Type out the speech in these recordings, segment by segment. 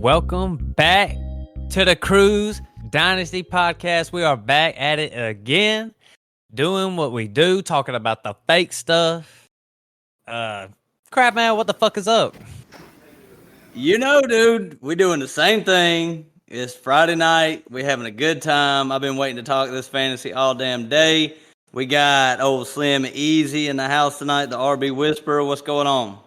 Welcome back to the Cruise Dynasty Podcast. We are back at it again, doing what we do, talking about the fake stuff. Crap, man, what the fuck is up? You know, dude, we doing the same thing. It's Friday night. We're having a good time. I've been waiting to talk this fantasy all damn day. We got old Slim Easy in the house tonight, the RB Whisperer. What's going on?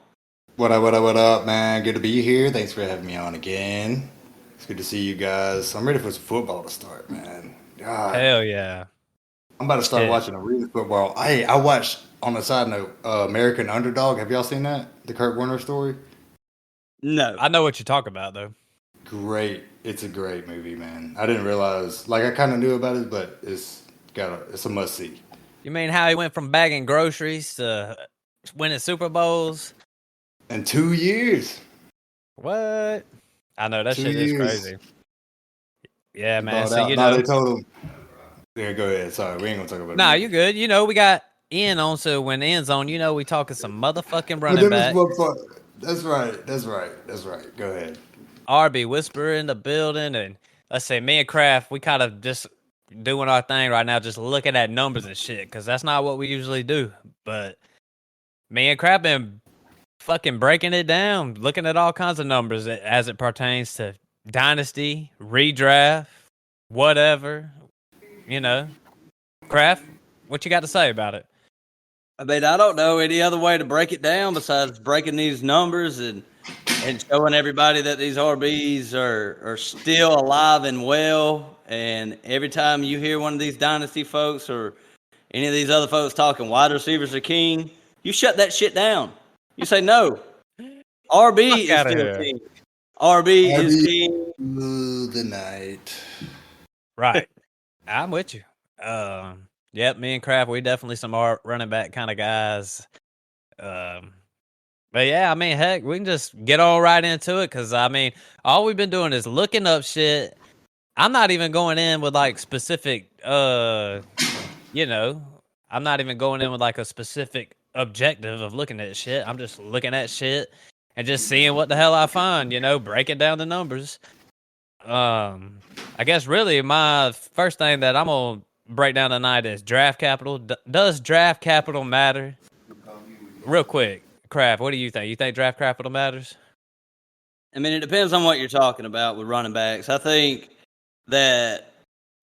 What up, man? Good to be here. Thanks for having me on again. It's good to see you guys. I'm ready for some football to start, man. God, Hell yeah. I'm about to start watching a real football. I watched, on the side note, American Underdog. Have y'all seen that? The Kurt Warner story? No. I know what you talk about, though. Great. It's a great movie, man. I didn't realize, like, I kind of knew about it, but it's a must-see. You mean how he went from bagging groceries to winning Super Bowls? In 2 years. What? I know, that 2 shit years. is crazy. Yeah, man. So, They told him. Yeah, go ahead. Sorry, we ain't gonna talk about it. Nah, you're good. You know, we got Ian on, so when Ian's on, you know, we talking some motherfucking running back. That's right. Go ahead. RB Whisperer in the building, and let's say me and Kraft, we kind of just doing our thing right now, just looking at numbers and shit, because that's not what we usually do. But me and Kraft been fucking breaking it down, looking at all kinds of numbers as it pertains to dynasty, redraft, whatever, you know. Kraft, what you got to say about it? I mean, I don't know any other way to break it down besides breaking these numbers and showing everybody that these RBs are still alive and well. And every time you hear one of these dynasty folks or any of these other folks talking wide receivers are king, you shut that shit down. You say no. RB is still king. RB is king. The night. Right. I'm with you. Yep, me and Kraft, we definitely some running back kind of guys. But yeah, I mean, heck, we can just get on right into it, because I mean, all we've been doing is looking up shit. I'm not even going in with like specific, you know, I'm not even going in with like a specific objective of looking at shit. I'm just looking at shit and just seeing what the hell I find, you know, breaking down the numbers. I guess really my first thing that I'm gonna break down tonight is draft capital. Does draft capital matter? Real quick, Kraft, what do you think? You think draft capital matters? I mean, it depends on what you're talking about with running backs. I think that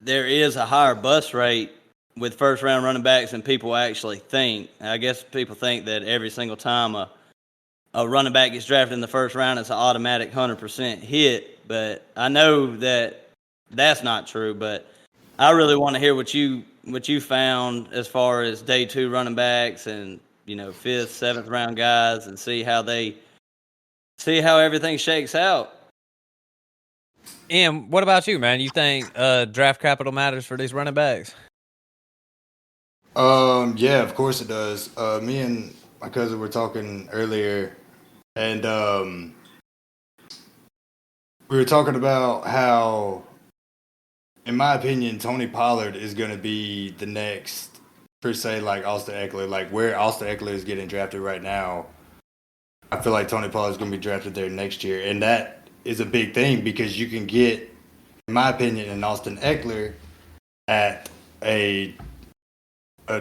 there is a higher bust rate with first-round running backs than people actually think. I guess people think that every single time a running back gets drafted in the first round, it's an automatic 100% hit. But I know that that's not true. But I really want to hear what you found as far as day two running backs and, you know, 5th, 7th round guys, and see how everything shakes out. And what about you, man? You think draft capital matters for these running backs? Yeah, of course it does. Me and my cousin were talking earlier, and we were talking about how, in my opinion, Tony Pollard is going to be the next, per se, like Austin Eckler. Like where Austin Eckler is getting drafted right now, I feel like Tony Pollard is going to be drafted there next year, and that is a big thing because you can get, in my opinion, an Austin Eckler at a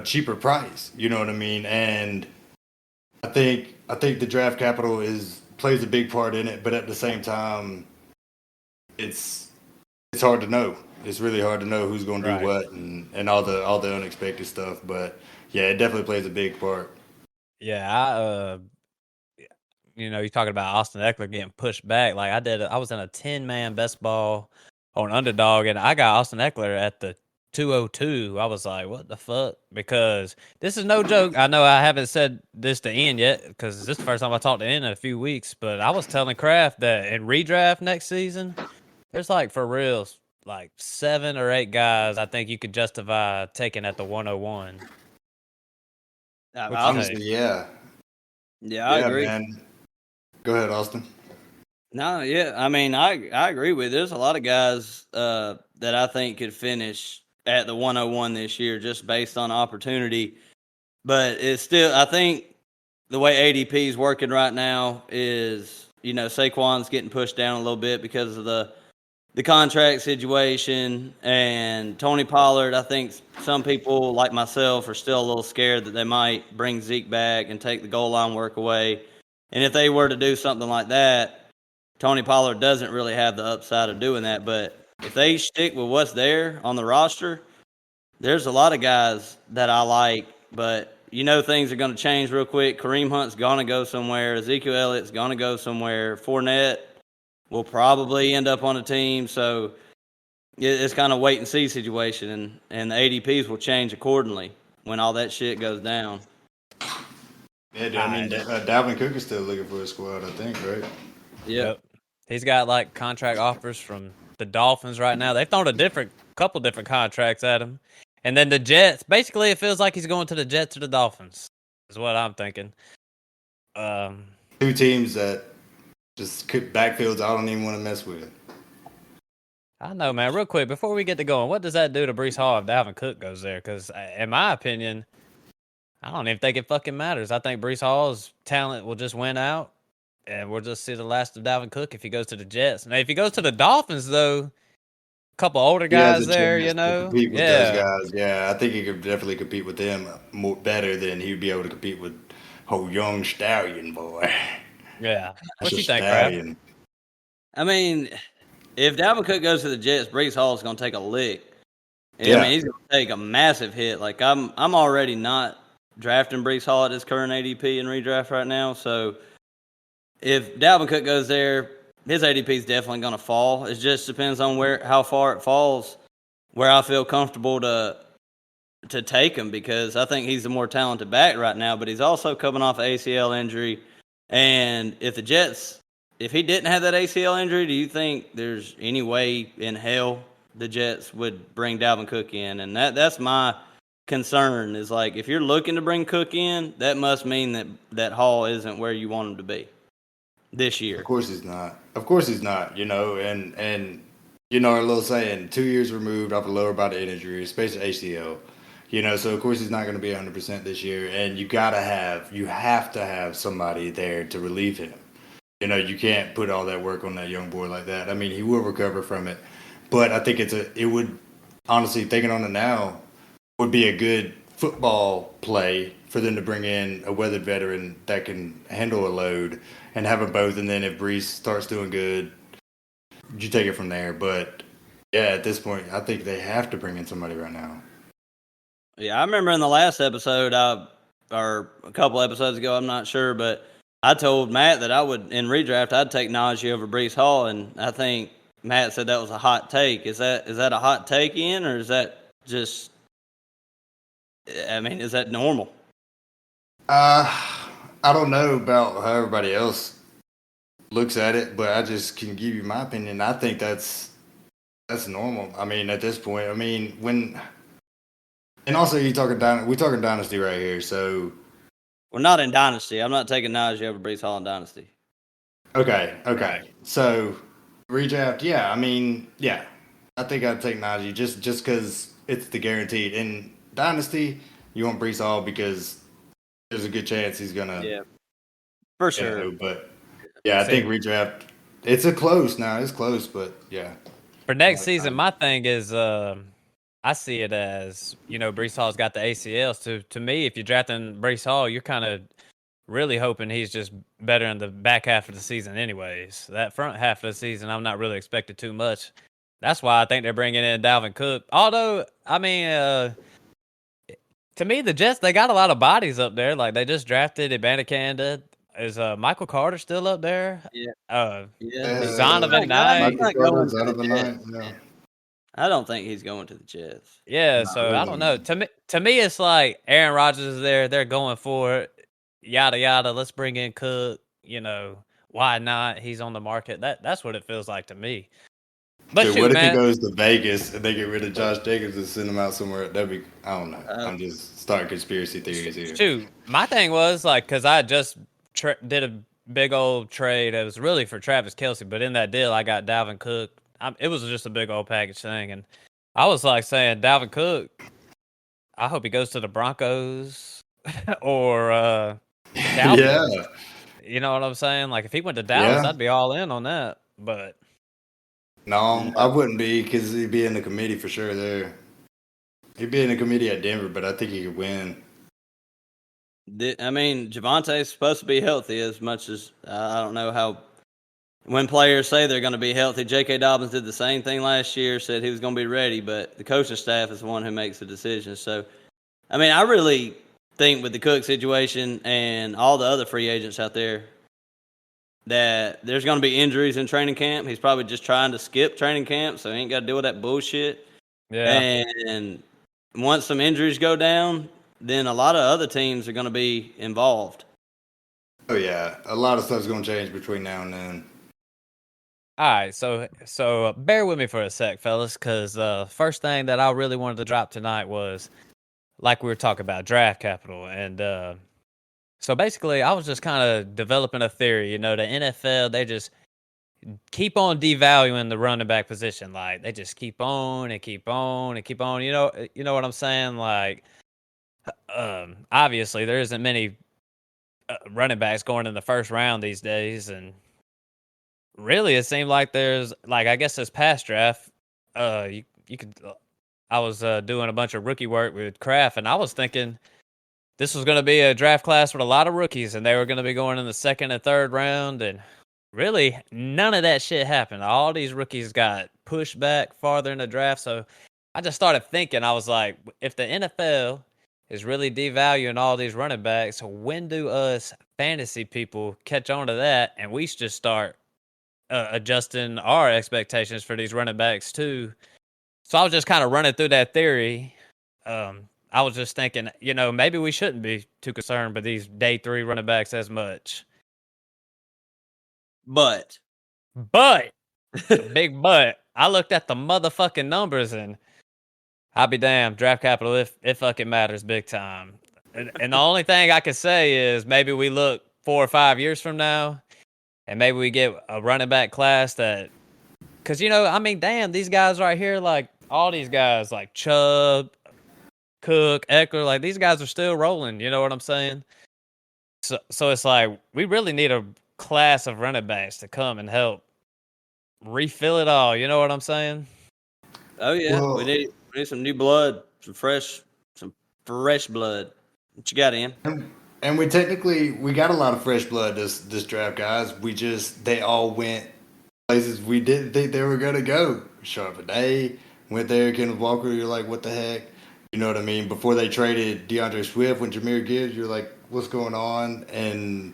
cheaper price. You know what I mean? And I think the draft capital plays a big part in it, but at the same time, it's hard to know. It's really hard to know who's going to do what and all the unexpected stuff. But yeah, it definitely plays a big part. Yeah, you know, you're talking about Austin Eckler getting pushed back. Like I was in a 10-man best ball on Underdog, and I got Austin Eckler at the 202. I was like, what the fuck? Because this is no joke. I know I haven't said this to Ian yet, because this is the first time I talked to Ian in a few weeks, but I was telling Kraft that in redraft next season, there's like for real, like 7 or 8 guys I think you could justify taking at the 101. Honestly, yeah. Yeah, I agree. Man. Go ahead, Austin. No, yeah. I mean, I agree with you. There's a lot of guys that I think could finish at the 101 this year just based on opportunity. But it's still, I think the way ADP is working right now is, Saquon's getting pushed down a little bit because of the contract situation, and Tony Pollard, I think some people like myself are still a little scared that they might bring Zeke back and take the goal line work away. And if they were to do something like that, Tony Pollard doesn't really have the upside of doing that. But if they stick with what's there on the roster, there's a lot of guys that I like, but things are going to change real quick. Kareem Hunt's going to go somewhere. Ezekiel Elliott's going to go somewhere. Fournette will probably end up on a team. So it's kind of wait and see situation, and the ADPs will change accordingly when all that shit goes down. Yeah, I mean, Dalvin Cook is still looking for a squad, I think, right? Yep. He's got like contract offers from the Dolphins right now. They've thrown couple different contracts at him. And then the Jets, basically it feels like he's going to the Jets or the Dolphins, is what I'm thinking. Two teams that just backfields I don't even want to mess with. I know, man. Real quick, before we get to going, what does that do to Breece Hall if Dalvin Cook goes there? Because in my opinion, I don't even think it fucking matters. I think Breece Hall's talent will just win out, and we'll just see the last of Dalvin Cook if he goes to the Jets. Now, if he goes to the Dolphins, though, a couple older guys there, compete with those guys. Yeah, I think he could definitely compete with them better than he would be able to compete with whole young stallion boy. Yeah, what you think, Brad? I mean, if Dalvin Cook goes to the Jets, Breece Hall is going to take a lick. Yeah. I mean, he's going to take a massive hit. Like I'm already not drafting Breece Hall at his current ADP and redraft right now. So if Dalvin Cook goes there, his ADP is definitely going to fall. It just depends on how far it falls, where I feel comfortable to take him, because I think he's the more talented back right now. But he's also coming off an ACL injury, and if he didn't have that ACL injury, do you think there's any way in hell the Jets would bring Dalvin Cook in? And that's my concern, is like, if you're looking to bring Cook in, that must mean that Hall isn't where you want him to be this year. Of course he's not. And our little saying, 2 years removed off a lower body injury, especially ACL. So of course he's not going to be 100% this year, and you have to have somebody there to relieve him. You can't put all that work on that young boy like that. I mean, he will recover from it, but I think it would, honestly, thinking on it now, would be a good football play for them to bring in a weathered veteran that can handle a load and have them both. And then if Breece starts doing good, you take it from there. But yeah, at this point, I think they have to bring in somebody right now. Yeah, I remember in the last episode, or a couple episodes ago, I'm not sure, but I told Matt that in redraft, I'd take Najee over Breece Hall, and I think Matt said that was a hot take. Is that a hot take, Ian, or is that just, I mean, is that normal? I don't know about how everybody else looks at it, but I just can give you my opinion. I think that's normal. I mean, at this point, I mean, and also we're talking Dynasty right here, so. We're not in Dynasty. I'm not taking Najee over Breece Hall in Dynasty. Okay. So, redraft, yeah. I mean, yeah. I think I'd take Najee just because it's the guaranteed. In Dynasty, you want Breece Hall because there's a good chance he's gonna. Yeah, for sure. But yeah, I think redraft. It's close now. It's close, but yeah. For next season, my thing is, I see it as, Breece Hall's got the ACLs. To me, if you're drafting Breece Hall, you're kind of really hoping he's just better in the back half of the season anyways. That front half of the season, I'm not really expecting too much. That's why I think they're bringing in Dalvin Cook. Although, I mean, to me, the Jets, they got a lot of bodies up there. Like, they just drafted Abanikanda. Is Michael Carter still up there? Yeah. Zonovan Knight. I don't think he's going to the Jets. Yeah, so really. I don't know. To me, it's like Aaron Rodgers is there. They're going for it. Yada yada. Let's bring in Cook. Why not? He's on the market. That's what it feels like to me. But dude, what if he goes to Vegas and they get rid of Josh Jacobs and send him out somewhere? That'd be, I don't know. I'm just starting conspiracy theories here. Shoot, my thing was like, because I just did a big old trade. It was really for Travis Kelce, but in that deal, I got Dalvin Cook. It was just a big old package thing, and I was like saying, Dalvin Cook, I hope he goes to the Broncos or Cowboys. Yeah. You know what I'm saying? Like if he went to Dallas, Yeah. I'd be all in on that. But No, I wouldn't be because he'd be in the committee for sure there. He'd be in the committee at Denver, but I think he could win. I mean, Javonte's supposed to be healthy as much as I don't know how. When players say they're going to be healthy, J.K. Dobbins did the same thing last year, said he was going to be ready, but the coaching staff is the one who makes the decision. So, I mean, I really think with the Cook situation and all the other free agents out there that there's going to be injuries in training camp. He's probably just trying to skip training camp, so he ain't got to deal with that bullshit. yeah, And once some injuries go down, then a lot of other teams are going to be involved. Oh yeah, a lot of stuff's gonna change between now and then. all right. So bear with me for a sec, fellas, because first thing that I really wanted to drop tonight was like we were talking about draft capital, and so basically I was just kind of developing a theory. You know, the NFL they just keep on devaluing the running back position. Like they just keep on and keep on and keep on. You know what I'm saying? Like, obviously there isn't many running backs going in the first round these days, and really it seemed like there's like I guess this past draft, you could. I was doing a bunch of rookie work with Kraft, and I was thinking this was going to be a draft class with a lot of rookies, and they were going to be going in the second and third round, and really, none of that shit happened. All these rookies got pushed back farther in the draft. So I just started thinking, I was like, if the NFL is really devaluing all these running backs, when do us fantasy people catch on to that? And we should just start adjusting our expectations for these running backs too. So I was just kind of running through that theory. I was just thinking, maybe we shouldn't be too concerned with these day 3 running backs as much. But Big but. I looked at the motherfucking numbers and I'll be damned. Draft capital, if it fucking matters big time. And the only thing I can say is maybe we look 4 or 5 years from now and maybe we get a running back class that, because, damn, these guys right here, like all these guys like Chubb, Cook, Eckler, like these guys are still rolling. You know what I'm saying? So it's like we really need a class of running backs to come and help refill it all. You know what I'm saying? Oh yeah, Well, we need some new blood, some fresh blood. What you got, Ian? and we got a lot of fresh blood this draft, guys. They all went places we didn't think they were gonna go. Sharp Day went there. Kenneth Walker, you're like, what the heck? You know what I mean? Before they traded DeAndre Swift, when Jahmyr Gibbs, you're like, what's going on? And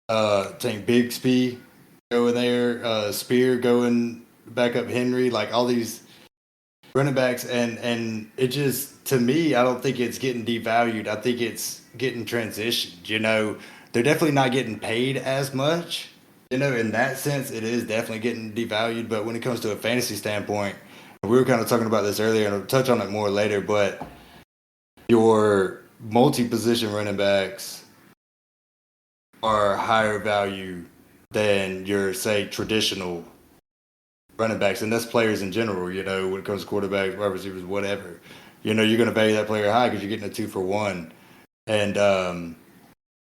Tank Bigsby going there, Spear going back up Henry, like all these running backs, and it just, to me, I don't think it's getting devalued. I think it's getting transitioned. They're definitely not getting paid as much. In that sense, it is definitely getting devalued. But when it comes to a fantasy standpoint, we were kind of talking about this earlier, and I'll touch on it more later. But your multi-position running backs are higher value than your, say, traditional running backs, and that's players in general. When it comes to quarterbacks, wide receivers, whatever, you're going to value that player high because you're getting a 2-for-1. And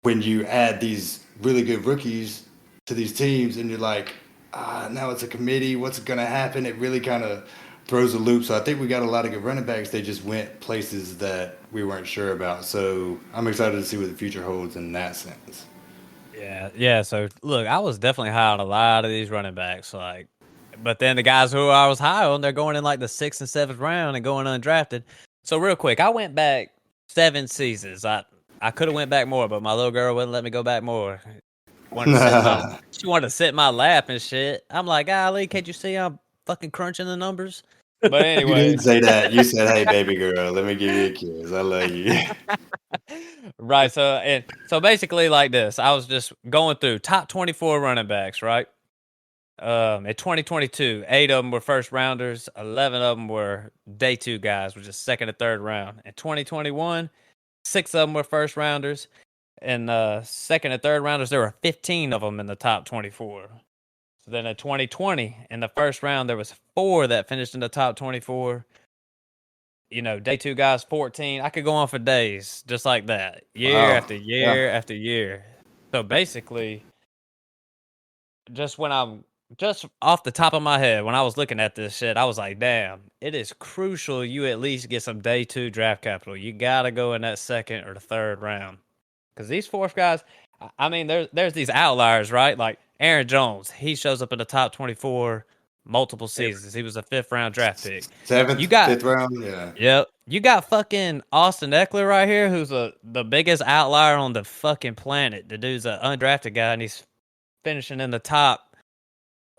when you add these really good rookies to these teams, and you're like, now it's a committee. What's going to happen? It really kind of throws a loop. So I think we got a lot of good running backs. They just went places that we weren't sure about. So I'm excited to see what the future holds in that sense. Yeah. So look, I was definitely high on a lot of these running backs, but then the guys who I was high on, they're going in like the 6th and 7th round and going undrafted. So real quick, I went back 7 seasons. I could have went back more, but my little girl wouldn't let me go back more. She wanted to sit in my lap and shit. I'm like, golly, can't you see I'm fucking crunching the numbers? But anyway. You didn't say that. You said, hey, baby girl, let me give you a kiss. I love you. Right. So basically like this, I was just going through top 24 running backs, right? In 2022, 8 of them were first rounders, 11 of them were day 2 guys, which is second and third round. In 2021, 6 of them were first rounders, in second and third rounders, there were 15 of them in the top 24. So then in 2020, in the first round, there was 4 that finished in the top 24. Day 2 guys, 14. I could go on for days just like that, year after year after year. So basically, just off the top of my head, when I was looking at this shit, I was like, damn, it is crucial you at least get some day 2 draft capital. You got to go in that second or the third round. Because these fourth guys, I mean, there's these outliers, right? Like Aaron Jones, he shows up in the top 24 multiple seasons. He was a 5th round draft pick. 7th, You got 5th round, yeah. Yep. You got fucking Austin Eckler right here, who's the biggest outlier on the fucking planet. The dude's an undrafted guy, and he's finishing in the top.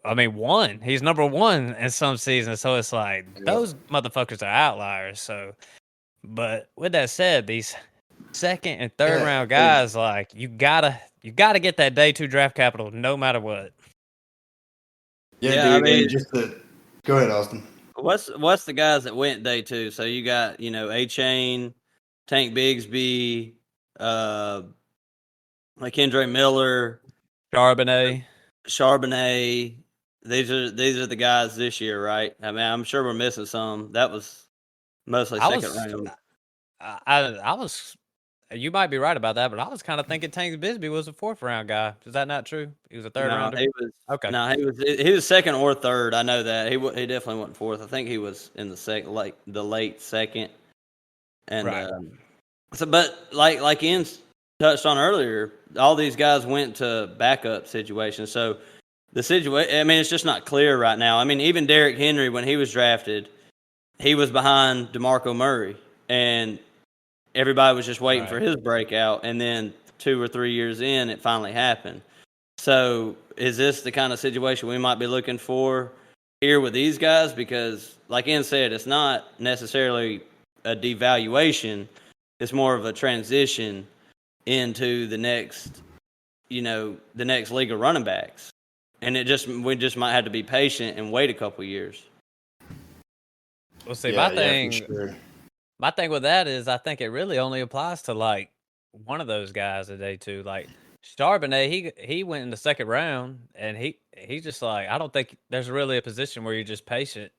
I mean, 1. He's number 1 in some seasons, so it's like those motherfuckers are outliers. So, but with that said, these second and third round guys, like you gotta get that day 2 draft capital no matter what. Yeah, dude. I mean, go ahead, Austin. What's the guys that went day 2? So you got A-Chain, Tank Bigsby, like Kendra Miller, Charbonnet. These are the guys this year, right? I mean, I'm sure we're missing some. That was mostly second round. I was. You might be right about that, but I was kind of thinking Tank Bigsby was a 4th round guy. Is that not true? He was a 3rd rounder. He was okay. No, he was second or third. I know that he definitely wasn't 4th. I think he was in the late second. And right. But like Ian touched on earlier, all these guys went to backup situations. So the situation, I mean, it's just not clear right now. I mean, even Derrick Henry, when he was drafted, he was behind DeMarco Murray, and everybody was just waiting for his breakout, and then 2 or 3 years in, it finally happened. So is this the kind of situation we might be looking for here with these guys? Because, like Ian said, it's not necessarily a devaluation. It's more of a transition into the next league of running backs. And we just might have to be patient and wait a couple years. We'll see. My thing with that is I think it really only applies to like one of those guys at day 2. Like Charbonnet, he went in the 2nd round, and he's just like, I don't think there's really a position where you're just patient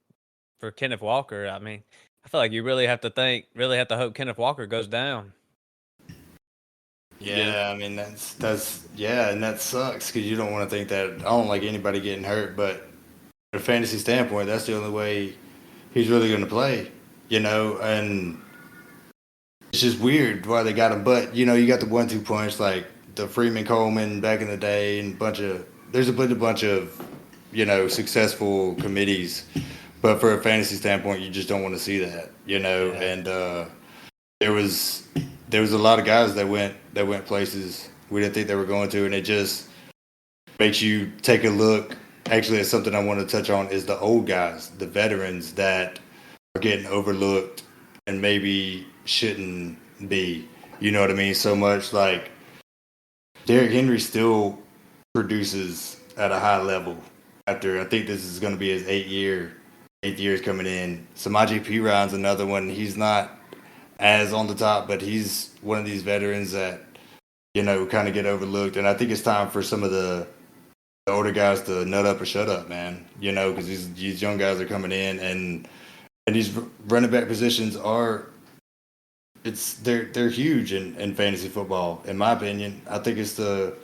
for Kenneth Walker. I mean, I feel like you really have to hope Kenneth Walker goes down. Yeah, I mean that's and that sucks because you don't want to think that. I don't like anybody getting hurt, but from a fantasy standpoint, that's the only way he's really going to play. And it's just weird why they got him. But you got the 1-2 punch like the Freeman Coleman back in the day, and there's a bunch of successful committees. But for a fantasy standpoint, you just don't want to see that, And there was a lot of guys that went places we didn't think they were going to, and it just makes you take a look. Actually, it's something I want to touch on is the old guys, the veterans that are getting overlooked and maybe shouldn't be. You know what I mean? So much like Derrick Henry still produces at a high level after I think this is going to be his 8th year coming in. Samaje Perine another one. He's not as on the top, but he's one of these veterans that kind of get overlooked. And I think it's time for some of the older guys to nut up or shut up, man. Because these young guys are coming in, and these running back positions they're huge in fantasy football, in my opinion. I think it's the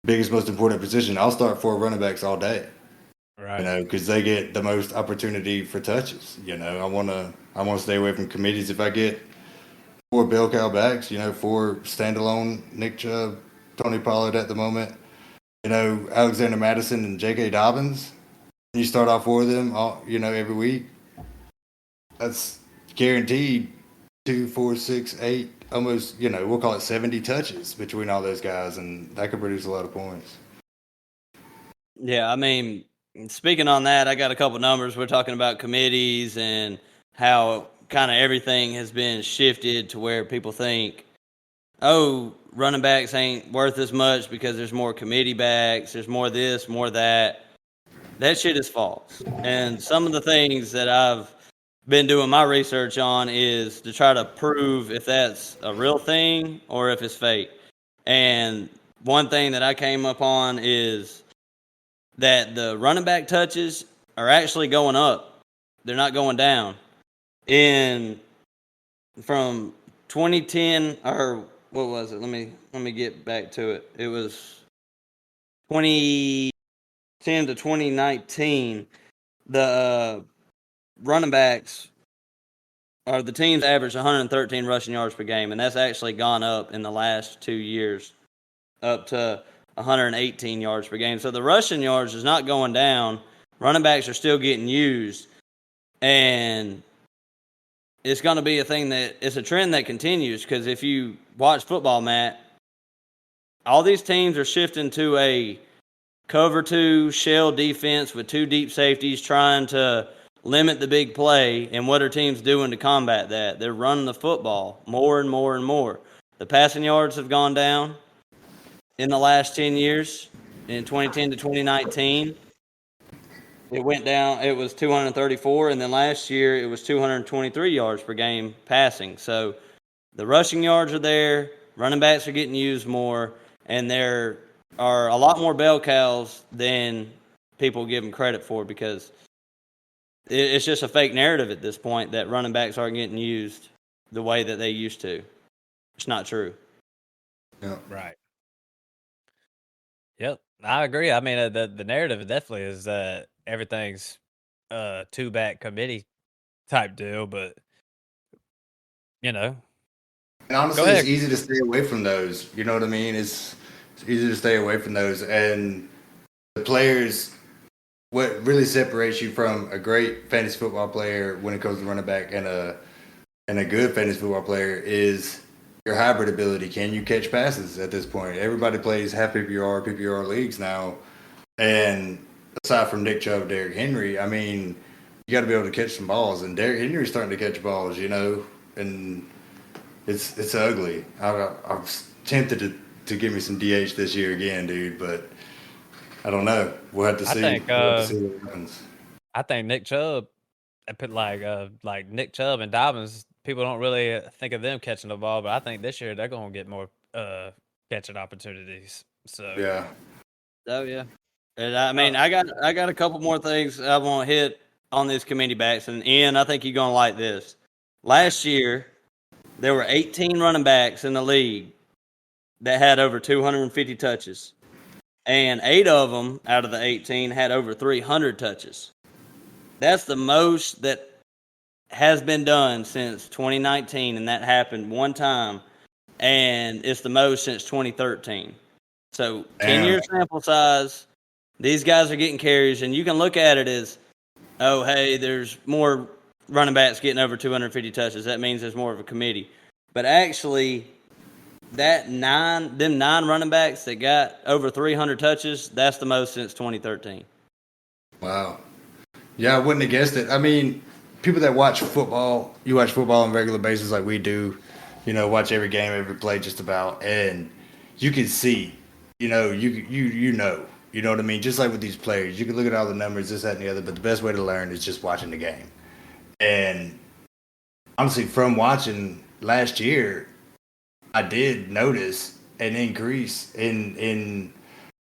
biggest, most important position. I'll start 4 running backs all day, right? Because they get the most opportunity for touches. I want to stay away from committees. If I get 4 bell cow backs, 4 standalone Nick Chubb, Tony Pollard at the moment, Alexander Madison and J.K. Dobbins. You start off 4 of them, every week. That's guaranteed 2, 4, 6, 8, almost, we'll call it 70 touches between all those guys, and that could produce a lot of points. Yeah, I mean, speaking on that, I got a couple numbers. We're talking about committees and how kind of everything has been shifted to where people think, oh, running backs ain't worth as much because there's more committee backs, there's more this, more that. That shit is false. And some of the things that I've been doing my research on is to try to prove if that's a real thing or if it's fake. And one thing that I came up on is that the running back touches are actually going up. They're not going down. From 2010, or what was it? Let me get back to it. It was 2010 to 2019. The running backs, or the teams, averaged 113 rushing yards per game, and that's actually gone up in the last 2 years, up to 118 yards per game. So the rushing yards is not going down. Running backs are still getting used, and it's going to be it's a trend that continues, because if you watch football, Matt, all these teams are shifting to a cover 2 shell defense with 2 deep safeties, trying to limit the big play. And what are teams doing to combat that? They're running the football more and more and more. The passing yards have gone down in the last 10 years. In 2010 to 2019, it went down. It was 234, and then last year it was 223 yards per game passing. So the rushing yards are there, running backs are getting used more, and there are a lot more bell cows than people give them credit for, because it's just a fake narrative at this point that running backs aren't getting used the way that they used to. It's not true. Yeah. Right. Yep, I agree. I mean, the narrative definitely is that everything's two-back committee type deal, but you know, And honestly, it's easy to stay away from those. You know what I mean? It's easy to stay away from those. And the players, what really separates you from a great fantasy football player when it comes to running back and a good fantasy football player is your hybrid ability. Can you catch passes at this point? Everybody plays half PPR leagues now. And aside from Nick Chubb, Derrick Henry, I mean, you got to be able to catch some balls. And Derrick Henry's starting to catch balls, you know, and it's ugly. I'm tempted to give me some DH this year again, dude, but I don't know. We'll have to see. We'll have to see what happens. I think Nick Chubb, I put like Nick Chubb and Dobbins, people don't really think of them catching the ball, but I think this year they're going to get more catching opportunities. So yeah. Oh yeah. And I mean, I got a couple more things I want to hit on these committee backs, and Ian, I think you're going to like this. Last year, there were 18 running backs in the league that had over 250 touches, and 8 of them out of the 18 had over 300 touches. That's the most that has been done since 2019, and that happened one time, and it's the most since 2013. So 10-year sample size. These guys are getting carries, and you can look at it as, oh, hey, there's more running backs getting over 250 touches. That means there's more of a committee. But actually, them 9 running backs that got over 300 touches, that's the most since 2013. Wow. Yeah, I wouldn't have guessed it. I mean, people that watch football, you watch football on a regular basis like we do, you know, watch every game, every play just about, and you can see, you know, you know what I mean? Just like with these players, you can look at all the numbers, this, that, and the other, but the best way to learn is just watching the game. And honestly, from watching last year, I did notice an increase in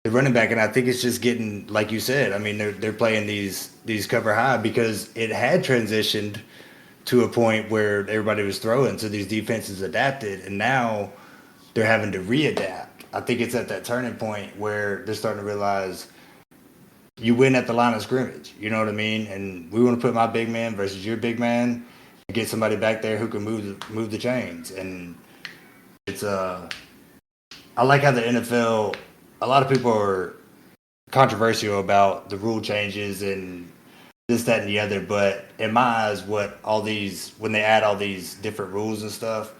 the running back, and I think it's just getting, like you said, I mean, they're playing these cover high because it had transitioned to a point where everybody was throwing, so these defenses adapted, and now they're having to readapt. I think it's at that turning point where they're starting to realize you win at the line of scrimmage. You know what I mean? And we want to put my big man versus your big man and get somebody back there who can move the chains. And it's I like how the NFL. A lot of people are controversial about the rule changes and this, that, and the other. But in my eyes, when they add all these different rules and stuff,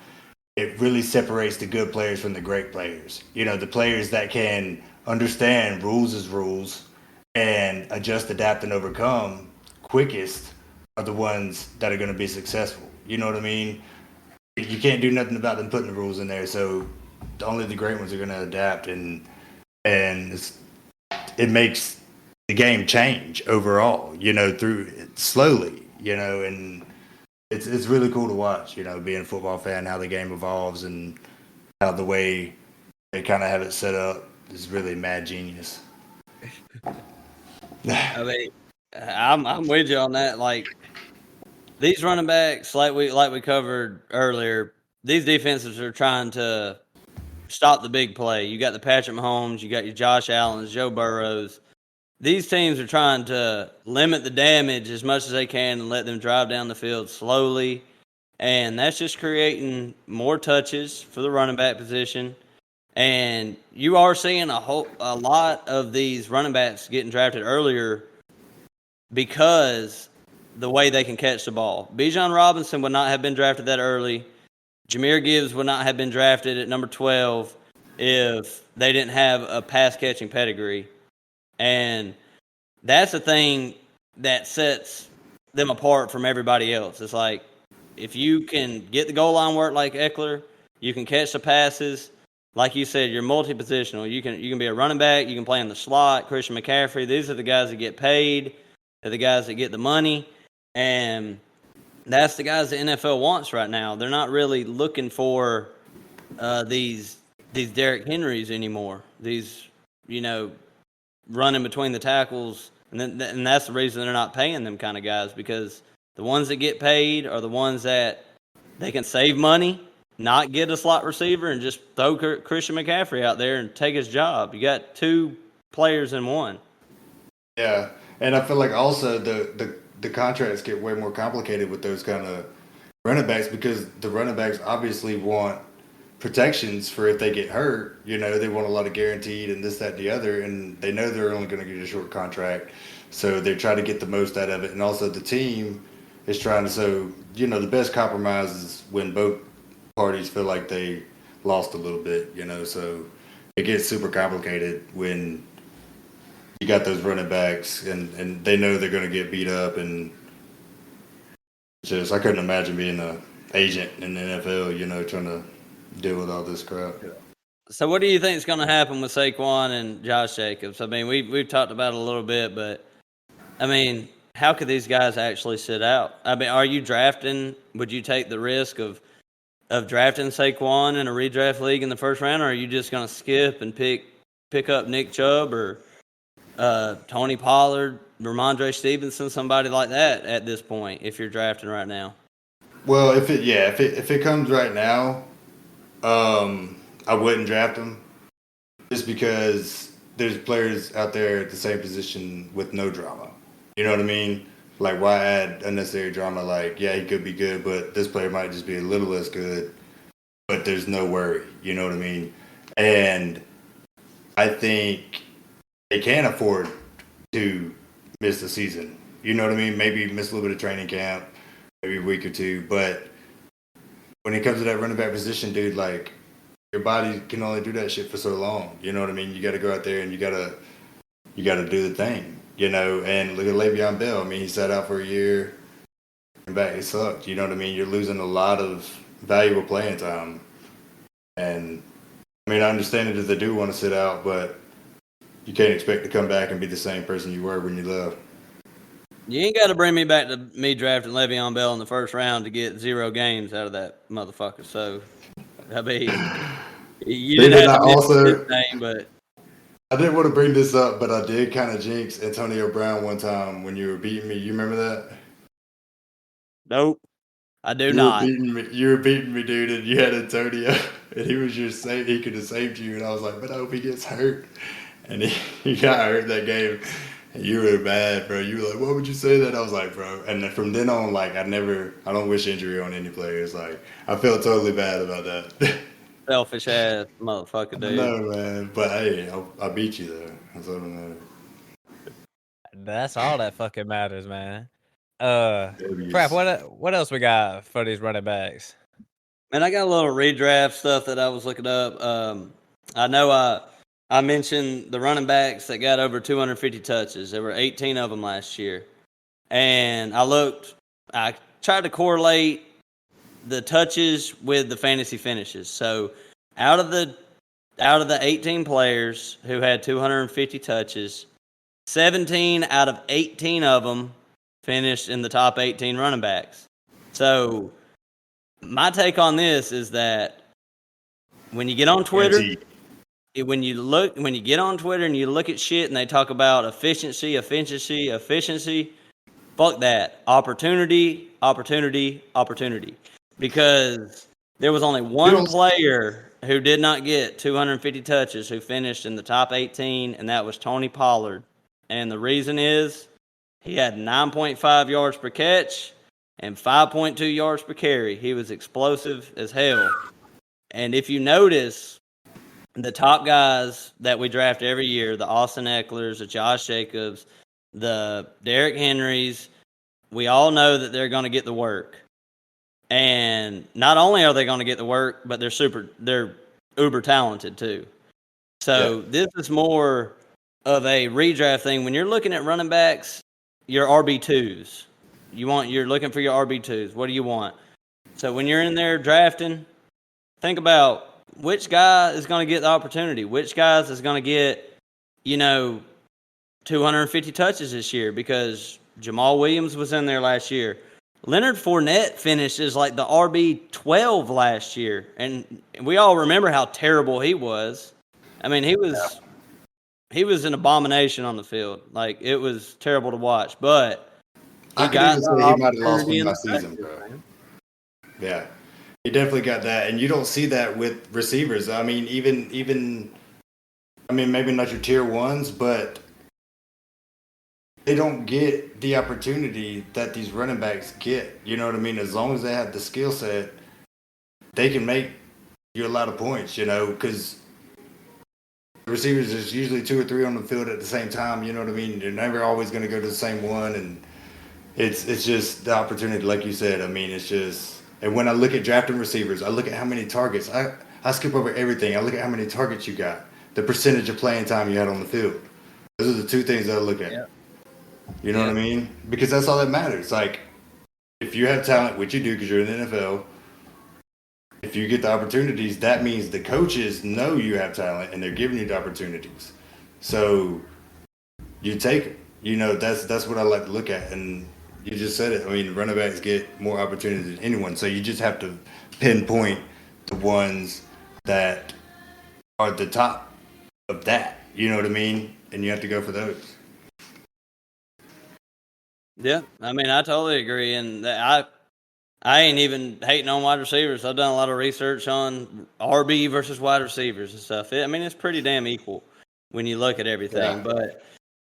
it really separates the good players from the great players. You know, the players that can understand rules as rules and adjust, adapt, and overcome quickest are the ones that are going to be successful. You know what I mean? You can't do nothing about them putting the rules in there, so only the great ones are going to adapt, and it makes the game change overall, you know, through slowly, you know, and it's really cool to watch, you know, being a football fan, how the game evolves and how the way they kind of have it set up is really mad genius. I mean, I'm with you on that. Like these running backs, like we covered earlier, these defenses are trying to stop the big play. You got the Patrick Mahomes, you got your Josh Allens, Joe Burrows. These teams are trying to limit the damage as much as they can and let them drive down the field slowly. And that's just creating more touches for the running back position. And you are seeing a lot of these running backs getting drafted earlier because the way they can catch the ball. Bijan Robinson would not have been drafted that early. Jahmyr Gibbs would not have been drafted at number 12 if they didn't have a pass-catching pedigree. And that's the thing that sets them apart from everybody else. It's like if you can get the goal line work like Eckler, you can catch the passes. Like you said, you're multi-positional. You can be a running back. You can play in the slot. Christian McCaffrey. These are the guys that get paid. They're the guys that get the money. And that's the guys the NFL wants right now. They're not really looking for these Derrick Henrys anymore. These, running between the tackles, and that's the reason they're not paying them kind of guys, because the ones that get paid are the ones that they can save money, not get a slot receiver, and just throw Christian McCaffrey out there and take his job. You got two players in one. Yeah, and I feel like also the contracts get way more complicated with those kind of running backs because the running backs obviously want protections for if they get hurt. They want a lot of guaranteed and this, that, and the other, and they know they're only going to get a short contract, so they try to get the most out of it. And also the team is trying to, so the best compromise is when both parties feel like they lost a little bit, so it gets super complicated when you got those running backs and they know they're going to get beat up, and just I couldn't imagine being an agent in the NFL, trying to deal with all this crap. So what do you think is going to happen with Saquon and Josh Jacobs? I mean, we've talked about it a little bit, but I mean, how could these guys actually sit out? I mean, are you drafting? Would you take the risk of drafting Saquon in a redraft league in the first round, or are you just going to skip and pick up Nick Chubb or Tony Pollard, Ramondre Stevenson, somebody like that at this point if you're drafting right now? Well, if it comes right now, I wouldn't draft him just because there's players out there at the same position with no drama. You know what I mean? Like, why add unnecessary drama? Like, yeah, he could be good, but this player might just be a little less good, but there's no worry. You know what I mean? And I think they can afford to miss the season. You know what I mean? Maybe miss a little bit of training camp, maybe a week or two, but when it comes to that running back position, dude, like, your body can only do that shit for so long. You know what I mean? You got to go out there and you got to do the thing, And look at Le'Veon Bell. I mean, he sat out for a year and back. It sucked. You know what I mean? You're losing a lot of valuable playing time. And I mean, I understand it if they do want to sit out, but you can't expect to come back and be the same person you were when you left. You ain't got to bring me back to me drafting Le'Veon Bell in the first round to get 0 games out of that motherfucker. So, I mean, you didn't have to mention his name, but I didn't want to bring this up, but I did kind of jinx Antonio Brown one time when you were beating me. You remember that? Nope, I do not. You were beating me, dude, and you had Antonio, and he was your save. He could have saved you, and I was like, but I hope he gets hurt. And he got hurt that game. And you were mad, bro. You were like, "What would you say that?" I was like, "Bro." And then from then on, like, I don't wish injury on any players. Like, I felt totally bad about that. Selfish ass motherfucker, dude. No, man. But hey, I beat you though. That's what matters. That's all that fucking matters, man. Crap. What else we got for these running backs? Man, I got a little redraft stuff that I was looking up. I know I mentioned the running backs that got over 250 touches. There were 18 of them last year. And I tried to correlate the touches with the fantasy finishes. So out of the 18 players who had 250 touches, 17 out of 18 of them finished in the top 18 running backs. So my take on this is that when you get on Twitter, when you get on Twitter and you look at shit and they talk about efficiency, fuck that. Opportunity. Because there was only one player who did not get 250 touches who finished in the top 18, and that was Tony Pollard. And the reason is he had 9.5 yards per catch and 5.2 yards per carry. He was explosive as hell. And if you notice, the top guys that we draft every year, the Austin Ecklers, the Josh Jacobs, the Derrick Henrys, we all know that they're going to get the work. And not only are they going to get the work, but they're uber talented too. So This is more of a redraft thing. When you're looking at running backs, your RB2s. You're looking for your RB2s. What do you want? So when you're in there drafting, think about which guy is going to get the opportunity. Which guys is going to get, 250 touches this year, because Jamal Williams was in there last year. Leonard Fournette finished as like the RB12 last year, and we all remember how terrible he was. I mean, he was an abomination on the field. Like, it was terrible to watch, but I could even say he might have lost me my season, bro. Yeah, he definitely got that, and you don't see that with receivers. I mean, even maybe not your tier ones, but they don't get the opportunity that these running backs get. You know what I mean? As long as they have the skill set, they can make you a lot of points, because the receivers, there's usually 2 or 3 on the field at the same time. You know what I mean? You're never always going to go to the same one, and it's just the opportunity, like you said. I mean, it's just, and when I look at drafting receivers, I look at how many targets. I skip over everything. I look at how many targets you got, the percentage of playing time you had on the field. Those are the 2 things that I look at. Yeah. You know what I mean? Because that's all that matters. Like, if you have talent, which you do because you're in the NFL, if you get the opportunities, that means the coaches know you have talent and they're giving you the opportunities. So you take it. That's what I like to look at. And you just said it. I mean, running backs get more opportunities than anyone. So you just have to pinpoint the ones that are at the top of that. You know what I mean? And you have to go for those. Yeah, I mean, I totally agree, and I ain't even hating on wide receivers. I've done a lot of research on RB versus wide receivers and stuff. It's pretty damn equal when you look at everything. Yeah. But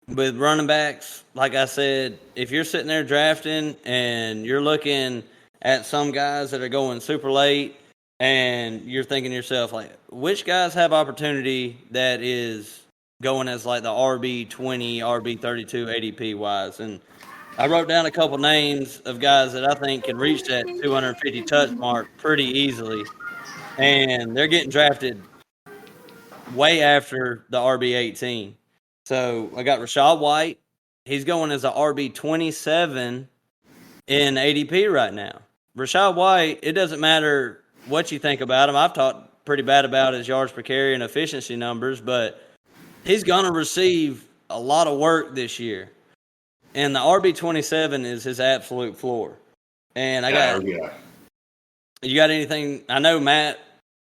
with running backs, like I said, if you're sitting there drafting and you're looking at some guys that are going super late, and you're thinking to yourself, like, which guys have opportunity that is going as like the RB20, RB32 ADP wise, and I wrote down a couple names of guys that I think can reach that 250 touch mark pretty easily, and they're getting drafted way after the RB18. So I got Rachaad White. He's going as a RB27 in ADP right now. Rachaad White, it doesn't matter what you think about him. I've talked pretty bad about his yards per carry and efficiency numbers, but he's going to receive a lot of work this year. And the RB27 is his absolute floor. And you got anything? I know Matt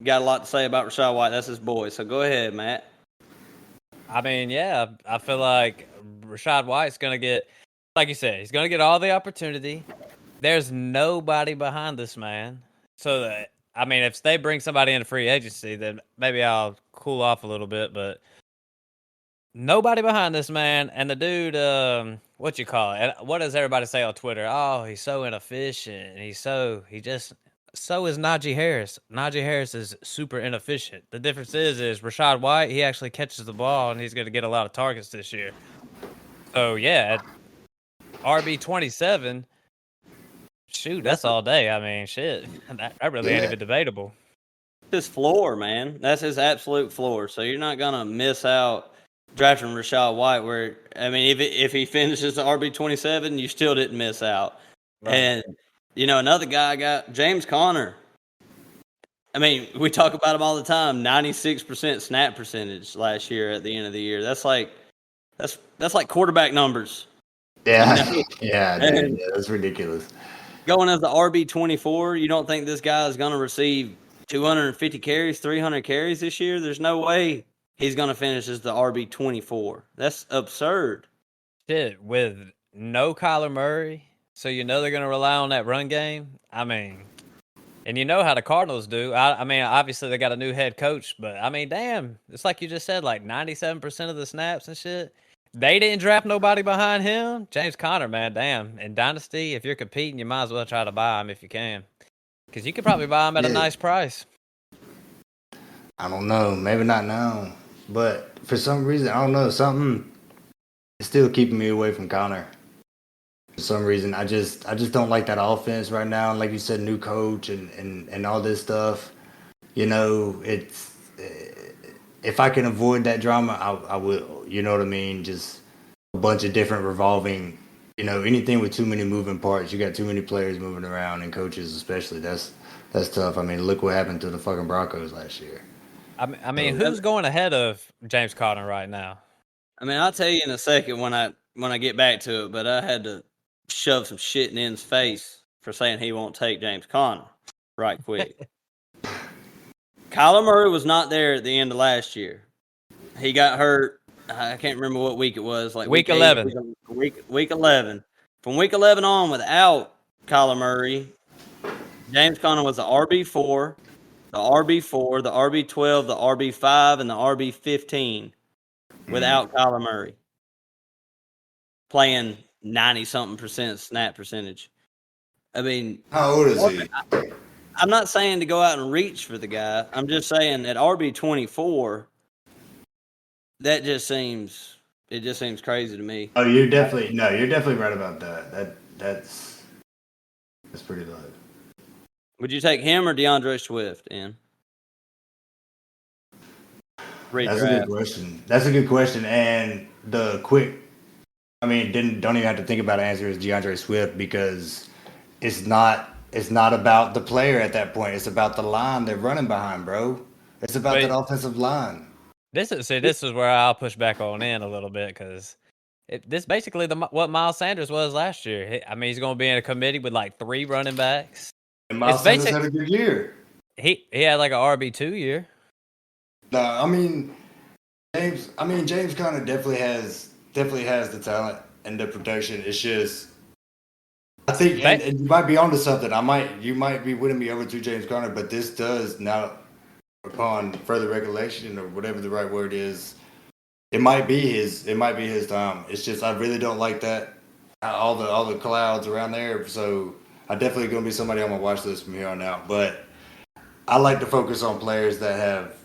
got a lot to say about Rachaad White. That's his boy. So go ahead, Matt. I mean, yeah, I feel like Rachaad White's going to get, like you said, he's going to get all the opportunity. There's nobody behind this man. So, if they bring somebody into free agency, then maybe I'll cool off a little bit, but nobody behind this man. And the dude, what you call it? What does everybody say on Twitter? Oh, he's so inefficient. So is Najee Harris. Najee Harris is super inefficient. The difference is Rachaad White, he actually catches the ball, and he's going to get a lot of targets this year. So, yeah, RB27, shoot, that's all day. I mean, shit, that really ain't even debatable. His floor, man. That's his absolute floor. So you're not going to miss out drafting Rachaad White, where, if he finishes the RB27, you still didn't miss out. Right. And, another guy I got, James Conner. We talk about him all the time, 96% snap percentage last year at the end of the year. That's like quarterback numbers. Yeah, yeah, that's ridiculous. Going as the RB24, you don't think this guy is going to receive 250 carries, 300 carries this year? There's no way he's going to finish as the RB24. That's absurd. Shit, with no Kyler Murray, so you know they're going to rely on that run game. I mean, and you know how the Cardinals do. I mean, obviously they got a new head coach, but I mean, damn, it's like you just said, like 97% of the snaps and shit. They didn't draft nobody behind him. James Conner, man, damn. In Dynasty, if you're competing, you might as well try to buy him if you can. Because you could probably buy him at a nice price. I don't know. Maybe not now. But for some reason, I don't know. Something is still keeping me away from Connor. For some reason, I just don't like that offense right now. Like you said, new coach and all this stuff. You know, it's if I can avoid that drama, I will. You know what I mean? Just a bunch of different revolving. You know, anything with too many moving parts. You got too many players moving around, and coaches especially. That's tough. I mean, look what happened to the fucking Broncos last year. I mean, who's going ahead of James Conner right now? I mean, I'll tell you in a second when I get back to it, but I had to shove some shit in his face for saying he won't take James Conner right quick. Kyler Murray was not there at the end of last year. He got hurt. I can't remember what week it was. Like week 11. Week 11. From week 11 on, without Kyler Murray, James Conner was the RB4, the RB4, the RB12, the RB5, and the RB15 without Kyler Murray. Playing 90-something% snap percentage. I mean, how old is he? I'm not saying to go out and reach for the guy. I'm just saying at RB24, that just seems crazy to me. Oh, you're definitely right about that. That's pretty low. Would you take him or DeAndre Swift in? That's a good question. That's a good question. And the quick, I mean, don't even have to think about an answer is DeAndre Swift because it's not about the player at that point. It's about the line they're running behind, bro. It's about that offensive line. This is where I'll push back on in a little bit because this basically what Miles Sanders was last year. I mean, he's going to be in a committee with like 3 running backs. And Miles Sanders had a good year. He had like an RB2 year. No, I mean James Conner definitely has the talent and the protection. It's just I think and you might be onto something. You might be winning me over to James Conner, but this does now upon further recollection or whatever the right word is, it might be his time. It's just I really don't like that all the clouds around there. So I definitely gonna be somebody on my watch list from here on out. But I like to focus on players that have,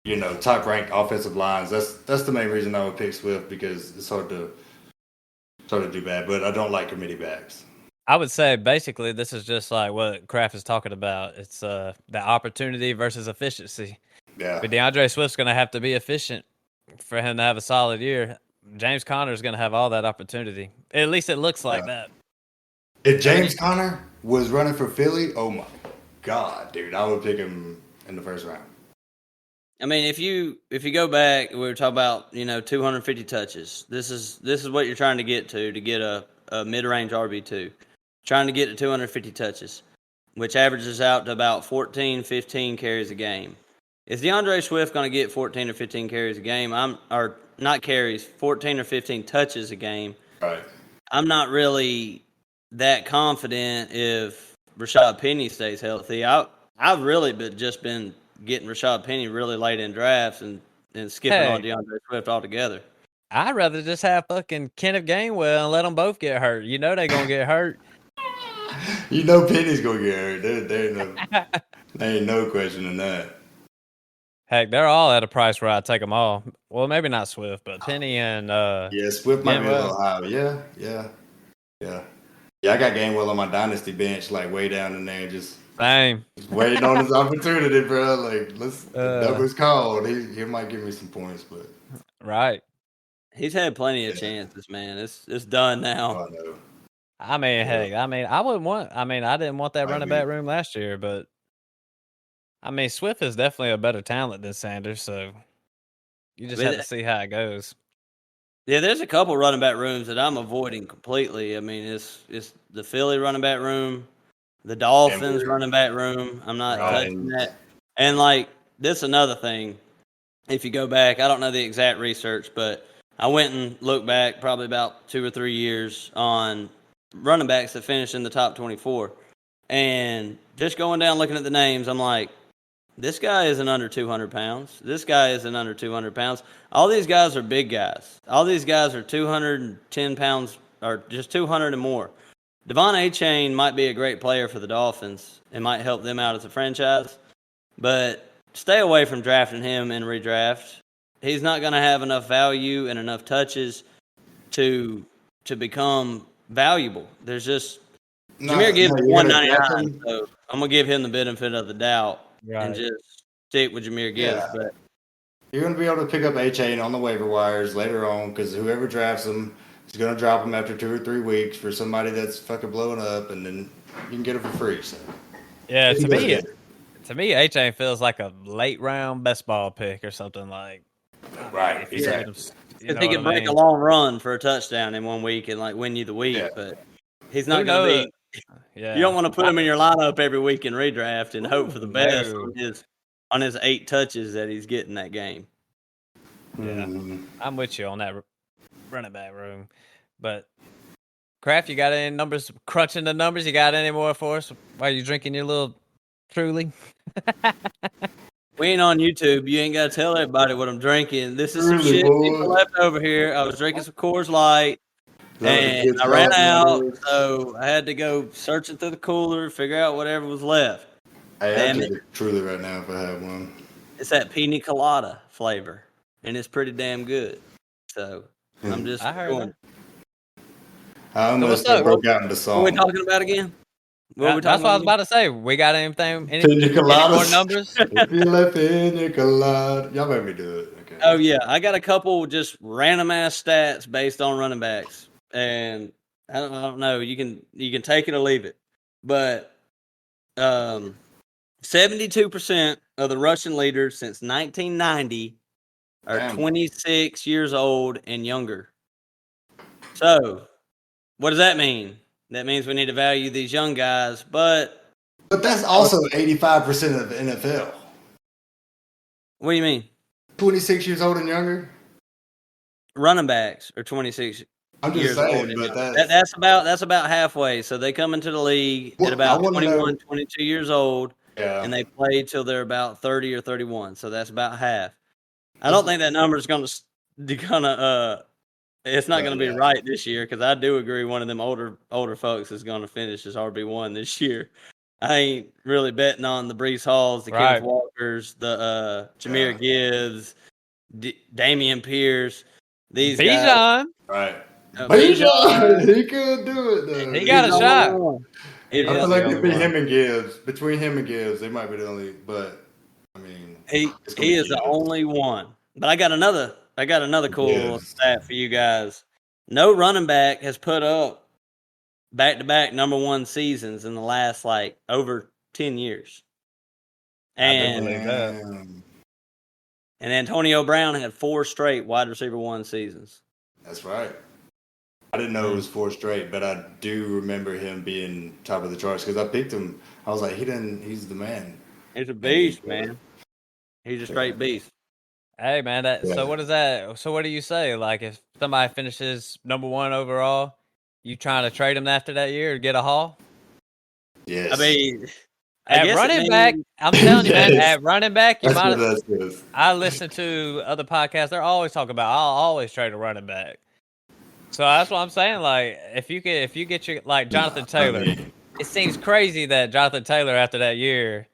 you know, top ranked offensive lines. That's the main reason I would pick Swift because it's hard to do bad. But I don't like committee backs. I would say basically this is just like what Kraft is talking about. It's the opportunity versus efficiency. Yeah. But DeAndre Swift's going to have to be efficient for him to have a solid year. James Conner is going to have all that opportunity. At least it looks like that. If James Conner was running for Philly, oh my God, dude, I would pick him in the first round. I mean, if you go back, we were talking about 250 touches. This is what you're trying to get a mid-range RB2. Trying to get to 250 touches, which averages out to about 14, 15 carries a game. Is DeAndre Swift going to get 14 or 15 carries a game? 14 or 15 touches a game. Right. I'm not really that confident if Rashad Penny stays healthy. I've really been getting Rashad Penny really late in drafts and skipping on DeAndre Swift altogether. I'd rather just have fucking Kenneth Gainwell and let them both get hurt. You know they're going to get hurt. You know Penny's going to get hurt. There ain't no question in that. Heck, they're all at a price where I'd take them all. Well, maybe not Swift, but Penny and yeah, Swift might be a little high. Yeah. I got Gainwell on my dynasty bench, like way down in there, just waiting on his opportunity, bro. Like, the numbers called. He might give me some points, but right. He's had plenty of chances, man. It's done now. Oh, I know. I mean, heck, I didn't want that running back room last year, but I mean, Swift is definitely a better talent than Sanders, so you just have to see how it goes. Yeah, there's a couple running back rooms that I'm avoiding completely. I mean, it's the Philly running back room, the Dolphins running back room. I'm not touching that. And like this, another thing. if you go back, I don't know the exact research, but I went and looked back probably about 2 or 3 years on running backs that finished in the top 24. And just going down looking at the names, I'm like, this guy isn't under 200 pounds. This guy isn't under 200 pounds. All these guys are big guys. All these guys are 210 pounds or just 200 and more. Devon Achane might be a great player for the Dolphins. It might help them out as a franchise. But stay away from drafting him in redraft. He's not going to have enough value and enough touches to become valuable. There's just Jahmyr Gibbs is 199, so I'm gonna give him the benefit of the doubt and just stick with Jahmyr Gibbs. Yeah. But you're going to be able to pick up A-Chain on the waiver wires later on because whoever drafts him is going to drop him after 2 or 3 weeks for somebody that's fucking blowing up, and then you can get him for free. So. Yeah, to me, A-Chain feels like a late round best ball pick or something like. Right, exactly. Because he can break a long run for a touchdown in 1 week and like win you the week, but he's not going to be. Yeah. You don't want to put him in your lineup every week in redraft and hope for the best on his 8 touches that he's getting that game. Yeah, I'm with you on that running back room. But Kraft, you got any numbers? Crunching the numbers, you got any more for us while you're drinking your little Truly? We ain't on YouTube. You ain't got to tell everybody what I'm drinking. This is some shit people left over here. I was drinking some Coors Light. And I ran out, so I had to go searching through the cooler, figure out whatever was left. Hey, I'd drink Truly right now if I had one. It's that pina colada flavor, and it's pretty damn good. So I'm just going. I almost broke out into song. What are we talking about again? That's what I was about to say. We got anything? Any more numbers? If you left pina colada. Y'all made me do it. Okay. Oh, yeah. I got a couple just random-ass stats based on running backs. And I don't know. You can take it or leave it. But 72% of the rushing leaders since 1990 are 26 years old and younger. So, what does that mean? That means we need to value these young guys, but that's also 85% of the NFL. What do you mean? 26 years old and younger? Running backs are 26 I'm just years saying, old. But that's about halfway. So they come into the league at about 21, 22 years old, and they play till they're about 30 or 31. So that's about half. I don't think that number is gonna it's not going to be right this year because I do agree one of them older folks is going to finish as RB1 this year. I ain't really betting on the Breece Halls, the Kenneth Walkers, the Jahmyr Gibbs, Damian Pierce, these guys. Right. Bijan, he could do it though. He got a shot. I feel like it'd be him and Gibbs. Between him and Gibbs, they might be the only. But I mean, he is the only one. But I got another cool little stat for you guys. No running back has put up back-to-back number 1 seasons in the last over 10 years. And Antonio Brown had 4 straight wide receiver 1 seasons. That's right. I didn't know it was 4 straight, but I do remember him being top of the charts because I picked him. I was like, he's the man. He's a beast, man. He's a straight beast. Hey, man. So what is that? So what do you say? Like, if somebody finishes number 1 overall, you trying to trade him after that year or get a haul? Yes. I mean, at running back, I'm telling you, man. At running back, you might. I listen to other podcasts. They're always talking about. I'll always trade a running back. So that's what I'm saying. Like, if you get your Jonathan Taylor, it seems crazy that Jonathan Taylor after that year.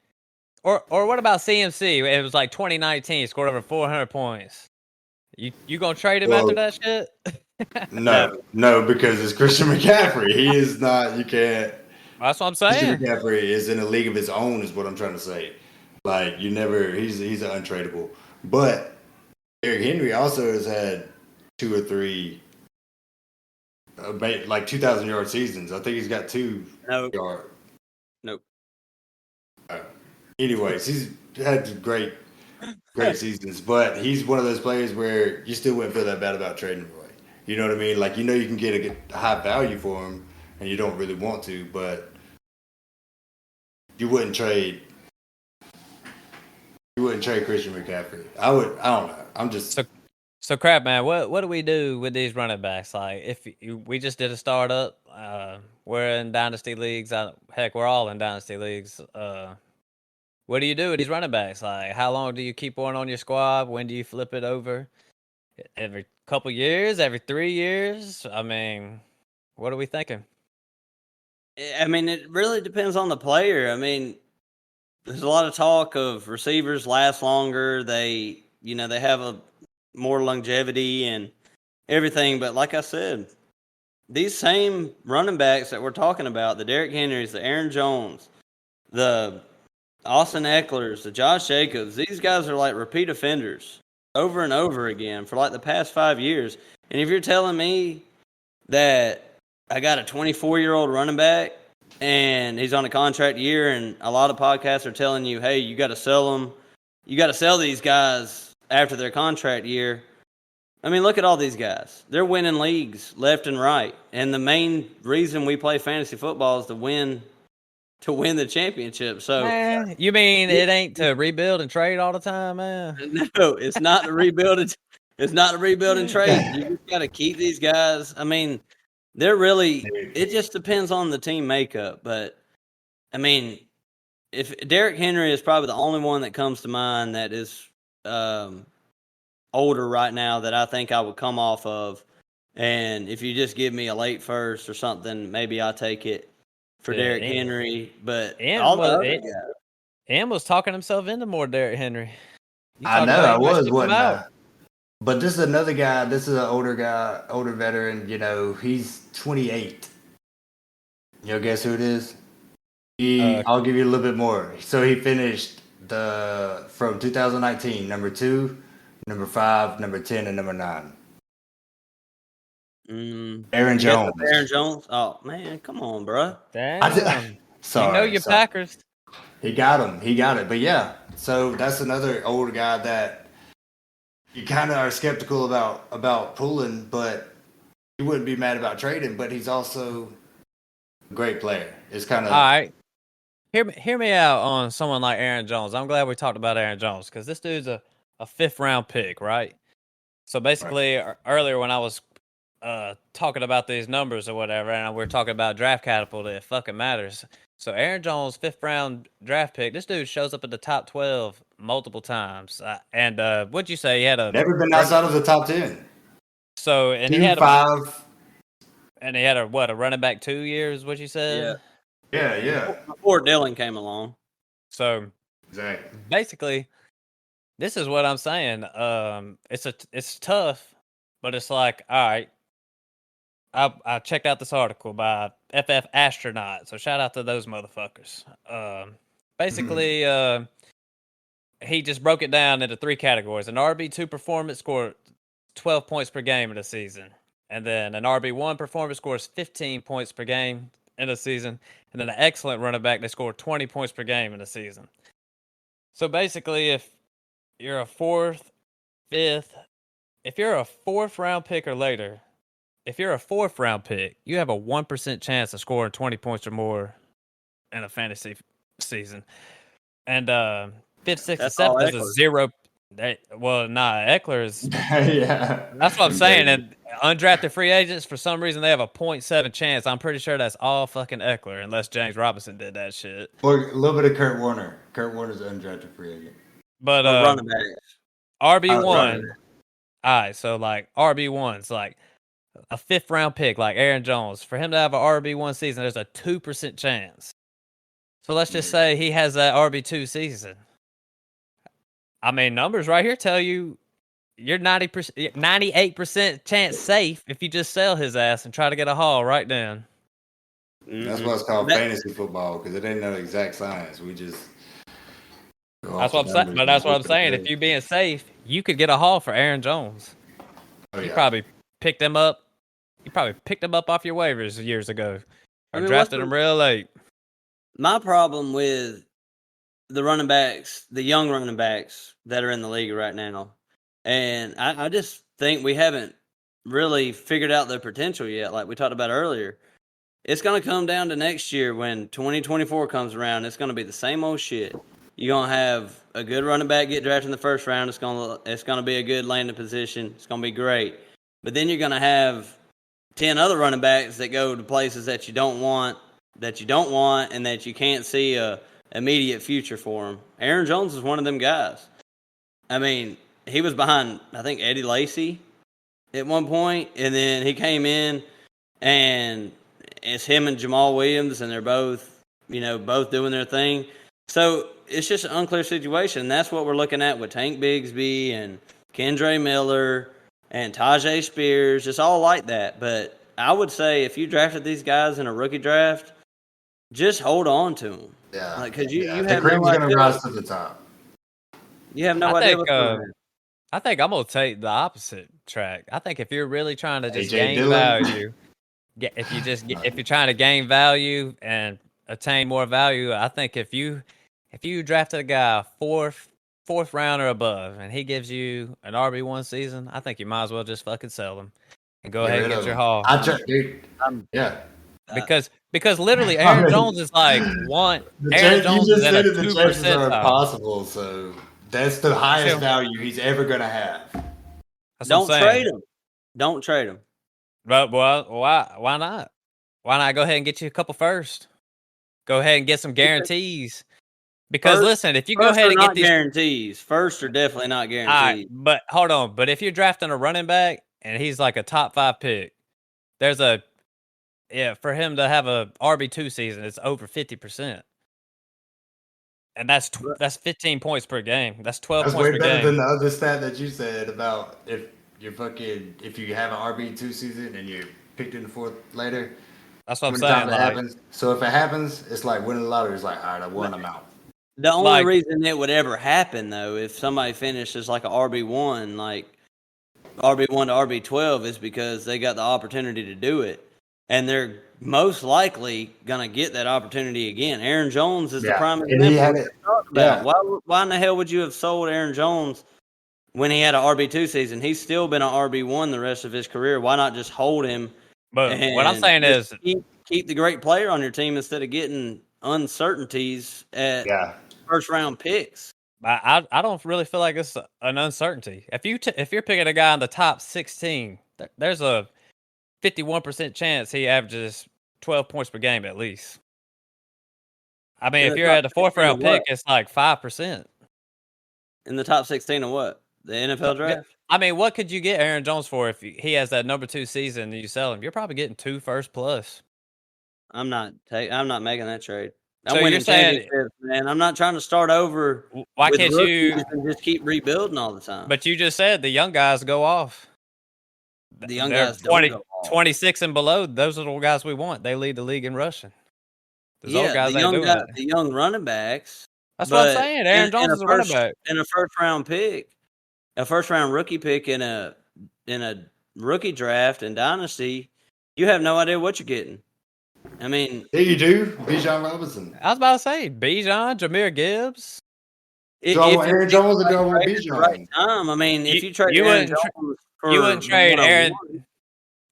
Or what about CMC? It was 2019, scored over 400 points. You gonna trade him after that shit? No, because it's Christian McCaffrey. He is not. You can't. That's what I'm saying. Christian McCaffrey is in a league of his own, is what I'm trying to say. Like you never. He's an untradeable. But Derrick Henry also has had 2 or 3. 2,000-yard seasons. I think he's got 2 yard. Nope. Anyways, he's had great seasons, but he's one of those players where you still wouldn't feel that bad about trading away. You know what I mean? Like, you can get a high value for him, and you don't really want to, but you wouldn't trade You wouldn't trade Christian McCaffrey. I would. I don't know. I'm just. So crap, man. What do we do with these running backs? Like, if we just did a startup, we're in dynasty leagues. Heck, we're all in dynasty leagues. What do you do with these running backs? Like, how long do you keep one on your squad? When do you flip it over? Every couple years? Every 3 years? I mean, what are we thinking? I mean, it really depends on the player. I mean, there's a lot of talk of receivers last longer. They have a more longevity and everything. But like I said, these same running backs that we're talking about, the Derrick Henrys, the Aaron Jones, the Austin Ecklers, the Josh Jacobs, these guys are like repeat offenders over and over again for like the past 5 years. And if you're telling me that I got a 24-year-old running back and he's on a contract year, and a lot of podcasts are telling you, hey, you got to sell them. You got to sell these guys after their contract year. I mean, look at all these guys. They're winning leagues left and right. And the main reason we play fantasy football is to win the championship. So, Man, you mean it ain't to rebuild and trade all the time, man? no, it's not to rebuild it. It's not to rebuild and trade. You just got to keep these guys. I mean, they're really, it just depends on the team makeup. But, I mean, if Derrick Henry is probably the only one that comes to mind that is older right now that I think I would come off of. And if you just give me a late first or something, maybe I'll take it for Derrick Henry. But all the other guys. Am was talking himself into more Derrick Henry. I know I was, wasn't I? But this is another guy. This is an older guy, older veteran. He's 28. Guess who it is? I'll give you a little bit more. So he finished from 2019, number 2, number 5, number 10, and number 9. Aaron Jones. Aaron Jones. Oh man, come on, bro. Damn. Sorry, your Packers. He got him. He got it. But yeah, so that's another older guy that you kind of are skeptical about pulling, but you wouldn't be mad about trading. But he's also a great player. It's kind of all right. Hear me out on someone like Aaron Jones. I'm glad we talked about Aaron Jones because this dude's a 5th round pick, right? So basically, earlier when I was talking about these numbers or whatever, and we're talking about draft catapult, it fucking matters. So Aaron Jones, 5th round draft pick. This dude shows up at the top 12 multiple times. And what'd you say? He had never been outside of the top 10. So and 2, he had 5. And he had a running back 2 years? What you said? Yeah. Before Dillon came along. So exactly. Basically, this is what I'm saying. It's tough, but it's like, all right. I checked out this article by FF Astronaut, so shout out to those motherfuckers. Basically, he just broke it down into 3 categories. An RB2 performance scored 12 points per game in a season. And then an RB1 performance scores 15 points per game in a season. And then an excellent running back, they score 20 points per game in a season. So basically, if you're a 4th, 5th, if you're a 4th round pick or later, if you're a 4th round pick, you have a 1% chance of scoring 20 points or more in a fantasy season. And 5th, 6th, and 7th is a 0. Eckler is. Yeah. That's what I'm saying. And undrafted free agents, for some reason, they have a 0.7 chance. I'm pretty sure that's all fucking Eckler, unless James Robinson did that shit. Or a little bit of Kurt Warner. Kurt Warner's an undrafted free agent. But running backs. RB1. All right, so like RB1's like a 5th round pick, like Aaron Jones. For him to have an RB1 season, there's a 2% chance. So let's just say he has that RB2 season. I mean, numbers right here tell you you're 98% chance safe if you just sell his ass and try to get a haul right then. That's why it's called fantasy football, because it ain't no exact science. We just that's what I'm saying. But that's what I'm saying. If you're being safe, you could get a haul for Aaron Jones. You probably picked him up. You probably picked him up off your waivers years ago, or drafted him real late. My problem with the running backs, the young running backs that are in the league right now, and I just think we haven't really figured out their potential yet, like we talked about earlier. It's going to come down to next year when 2024 comes around. It's going to be the same old shit. You're gonna have a good running back get drafted in the first round. It's gonna be a good landing position. It's gonna be great. But then you're gonna have 10 other running backs that go to places that you don't want, and that you can't see a immediate future for them. Aaron Jones is one of them guys. I mean, he was behind, I think, Eddie Lacy at one point, and then he came in, and it's him and Jamal Williams, and they're both doing their thing. So it's just an unclear situation. That's what we're looking at with Tank Bigsby and Kendre Miller and Tajay Spears, just all like that. But I would say if you drafted these guys in a rookie draft, just hold on to them. Yeah, because you the have cream's no gonna idea. rise to the top. You have no I idea think what's going on. I think I'm gonna take the opposite track. I think if you're really trying to just AJ gain Dillon. value, if you're trying to gain value and attain more value, I think if you drafted a guy fourth round or above, and he gives you an RB1 season, I think you might as well just fucking sell him and go ahead and get your haul. Yeah. Because literally Aaron Jones is like Aaron Jones is at a 2% the chances are impossible, so that's the highest value he's ever gonna have. Don't trade him. Don't trade him. But why not? Why not go ahead and get you a couple first? Go ahead and get some guarantees. Because listen, if you go ahead and get these guarantees, first are definitely not guaranteed. All right, but hold on. But if you're drafting a running back and he's like a top 5 pick, there's for him to have a RB2 season, it's over 50%. And that's 15 points per game. That's 12 points per game. That's way better than the other stat that you said about if you have an RB2 season and you're picked in the fourth later. That's what I'm saying. Happens. So if it happens, it's like winning the lottery. It's like, all right, I won, I'm out. The only reason it would ever happen, though, if somebody finishes like an RB1, like RB1 to RB12, is because they got the opportunity to do it. And they're most likely going to get that opportunity again. Aaron Jones is the prime example. Why in the hell would you have sold Aaron Jones when he had an RB2 season? He's still been an RB1 the rest of his career. Why not just hold him? But what I'm saying is keep the great player on your team instead of getting uncertainties at first round picks. I don't really feel like it's an uncertainty. If you're picking a guy in the top 16, there's a 51% chance he averages 12 points per game at least. I mean, if you're at a 4th round pick, it's like 5%. In the top 16 of what? The NFL draft? I mean, what could you get Aaron Jones for if he has that number 2 season and you sell him? You're probably getting 2 first plus. I'm not making that trade. So you're saying, man, I'm not trying to start over. Why can't you just keep rebuilding all the time? But you just said the young guys go off. The young guys don't go off. 26 and below, those are the guys we want. They lead the league in rushing. Those old guys ain't doing that. The young running backs. That's what I'm saying. Aaron Jones is a running back. In a first round pick, a first round rookie pick in a rookie draft in Dynasty, you have no idea what you're getting. I mean, yeah, you do. Bijan Robinson. I was about to say Bijan, Jahmyr Gibbs. Aaron Jones would go with Bijan. Right time. I mean, if you trade Aaron Jones for you wouldn't trade Aaron.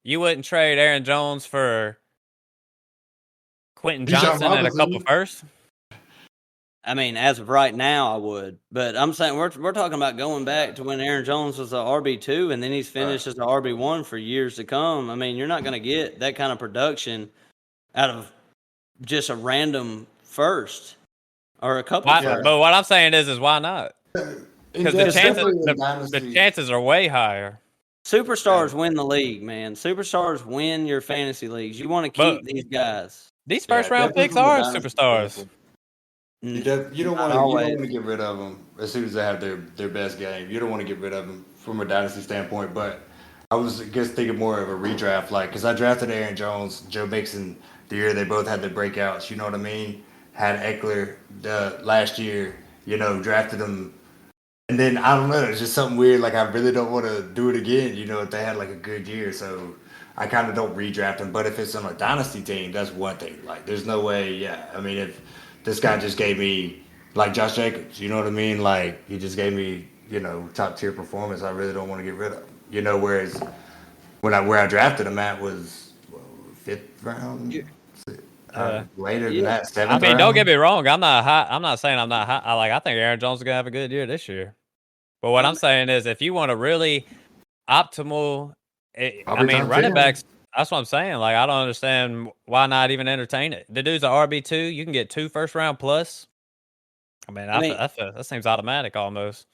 You wouldn't trade Aaron Jones for Quentin Johnson and a couple firsts. I mean, as of right now, I would. But I'm saying we're talking about going back to when Aaron Jones was an RB2 and then he's finished as an RB1 for years to come. I mean, you're not going to get that kind of production out of just a random first or a couple first. But what I'm saying is why not? Because the chances are way higher. Superstars win the league, man. Superstars win your fantasy leagues. You want to keep these guys. These first-round picks are superstars. You don't want to get rid of them as soon as they have their best game. You don't want to get rid of them from a dynasty standpoint. But I was just thinking more of a redraft, because I drafted Aaron Jones, Joe Mixon the year they both had their breakouts. You know what I mean? Had Eckler last year. Drafted him. And then, I don't know, it's just something weird. I really don't want to do it again, if they had, a good year. So I kind of don't redraft them. But if it's on a dynasty team, that's one thing. There's no way, I mean, if this guy just gave me, Josh Jacobs, you know what I mean? He just gave me, top-tier performance. I really don't want to get rid of him. Whereas where I drafted him at was 5th round. Later than that, I seventh mean, round. don't get me wrong. I'm not saying I'm not high. I think Aaron Jones is gonna have a good year this year. But what I'm saying is, if you want a really optimal, I mean, top running 10. backs. That's what I'm saying. Like, I don't understand why not even entertain it. The dude's an RB2. You can get 2 first round plus. I mean, that seems automatic almost.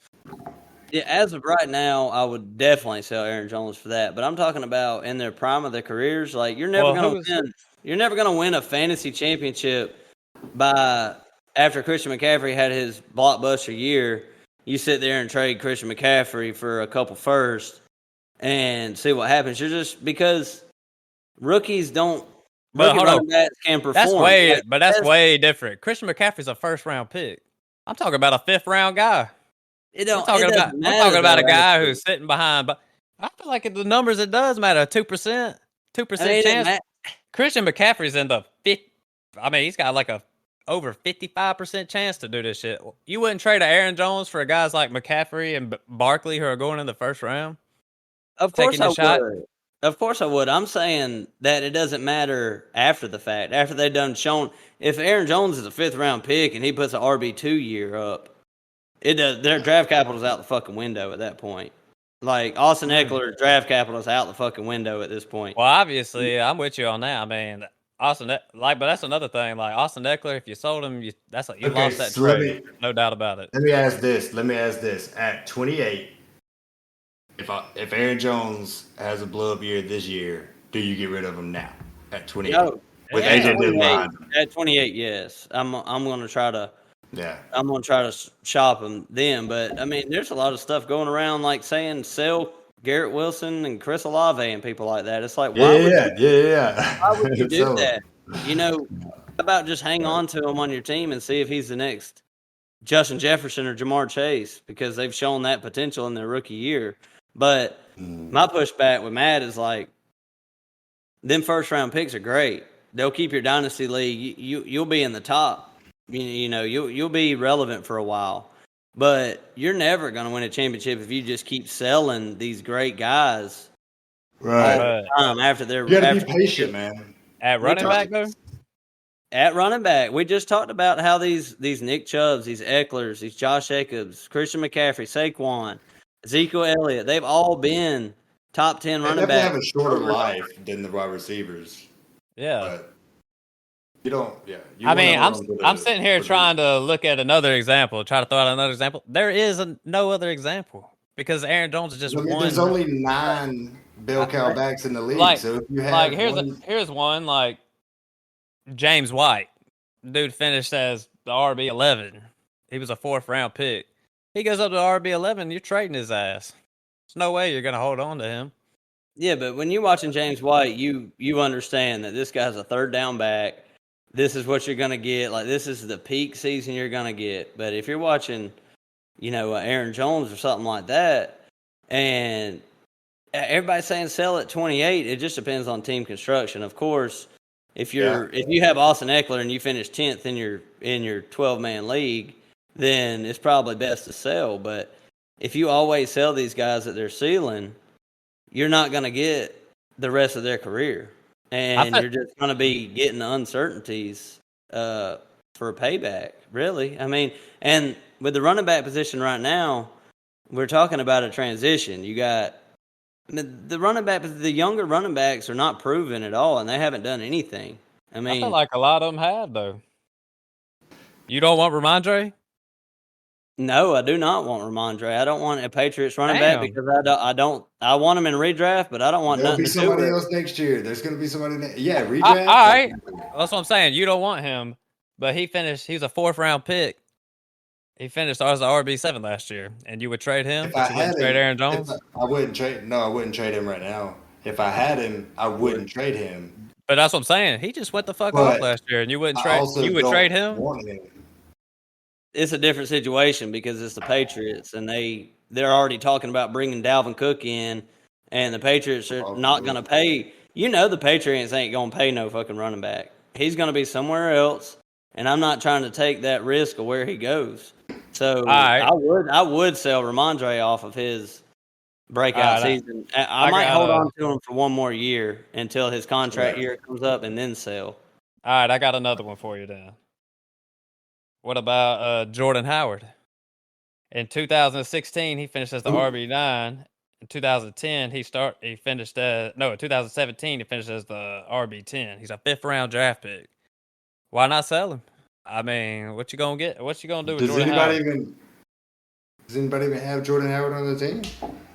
Yeah, as of right now, I would definitely sell Aaron Jones for that. But I'm talking about in their prime of their careers. Like you're never gonna win. You're never gonna win a fantasy championship by after Christian McCaffrey had his blockbuster year. You sit there and trade Christian McCaffrey for a couple firsts and see what happens. You're just because rookies don't. But Rookie hold running on. backs can perform. That's way different. Christian McCaffrey's a first round pick. I'm talking about a 5th round guy. It don't. I'm talking about a guy who's sitting behind. But I feel like the numbers it does matter. 2%, 2% chance. Christian McCaffrey's in the 50. I mean, he's got like a over 55% chance to do this shit. You wouldn't trade Aaron Jones for guys like McCaffrey and Barkley who are going in the first round? Of course I would. Of course I would. I'm saying that it doesn't matter after the fact. After they've done shown, if Aaron Jones is a 5th round pick and he puts an RB2 year up, it does. Their draft capital's out the fucking window at that point. Like Austin Eckler's draft capital is out the fucking window at this point. Well, obviously, I'm with you on that. I mean, but that's another thing. Like Austin Eckler, if you sold him, you lost that trade. No doubt about it. Let me ask this. At 28, if Aaron Jones has a blow up year this year, do you get rid of him now at 28? No. With AJ Dillon. At 28, yes. I'm gonna try to. Yeah. I'm gonna try to shop him then, but I mean, there's a lot of stuff going around, like saying sell Garrett Wilson and Chris Olave and people like that. It's like, why would you do that? You know, how about just hang on to him on your team and see if he's the next Justin Jefferson or Jamar Chase, because they've shown that potential in their rookie year. But my pushback with Matt is like, them first round picks are great. They'll keep your dynasty league. You'll be in the top. You know, you'll be relevant for a while, but you're never going to win a championship if you just keep selling these great guys. Right. After they're you got to be patient, man. At running back, though. At running back, we just talked about how these Nick Chubbs, these Ecklers, these Josh Jacobs, Christian McCaffrey, Saquon, Ezekiel Elliott, they've all been top 10 running backs. They have a shorter life than the wide receivers. Yeah. But you don't, yeah. I mean, I'm sitting here trying to look at another example, try to throw out another example. There is no other example because Aaron Jones is just one. There's only 9 bell cow backs in the league. So if you have here's one like James White, dude finished as the RB11. He was a 4th round pick. He goes up to RB11. You're trading his ass. There's no way you're gonna hold on to him. Yeah, but when you're watching James White, you understand that this guy's a 3rd down back. This is what you're going to get. Like, this is the peak season you're going to get. But if you're watching, you know, Aaron Jones or something like that, and everybody's saying sell at 28, it just depends on team construction. Of course, if you have Austin Eckler and you finish 10th in your 12-man league, then it's probably best to sell. But if you always sell these guys at their ceiling, you're not going to get the rest of their career. And you're just going to be getting uncertainties for a payback, really. I mean, and with the running back position right now, we're talking about a transition. You got the younger running backs are not proven at all, and they haven't done anything. I mean, I feel like a lot of them have, though. You don't want Ramondre? No, I do not want Ramondre. I don't want a Patriots running back because I want him in redraft, but I don't want nothing to do with it. There'll be somebody else next year. There's going to be somebody redraft. All right. That's what I'm saying. You don't want him, but he was a 4th round pick. He finished as an RB7 last year, and you would trade him? But you wouldn't trade Aaron Jones? I wouldn't trade him right now. If I had him, I wouldn't trade him. But that's what I'm saying. He just went the fuck off last year, and you wouldn't trade. You would trade him? It's a different situation because it's the Patriots, and they're already talking about bringing Dalvin Cook in, and the Patriots are not going to pay. You know the Patriots ain't going to pay no fucking running back. He's going to be somewhere else, and I'm not trying to take that risk of where he goes. So I would sell Ramondre off of his breakout season. I might hold on to him for one more year until his contract year comes up and then sell. All right, I got another one for you then. What about Jordan Howard? In 2016, he finished as the RB9. In 2010, he finished as in 2017, he finished as the RB10. He's a 5th round draft pick. Why not sell him? I mean, what you gonna get? What you gonna do with Jordan Howard? Does anybody even have Jordan Howard on the team?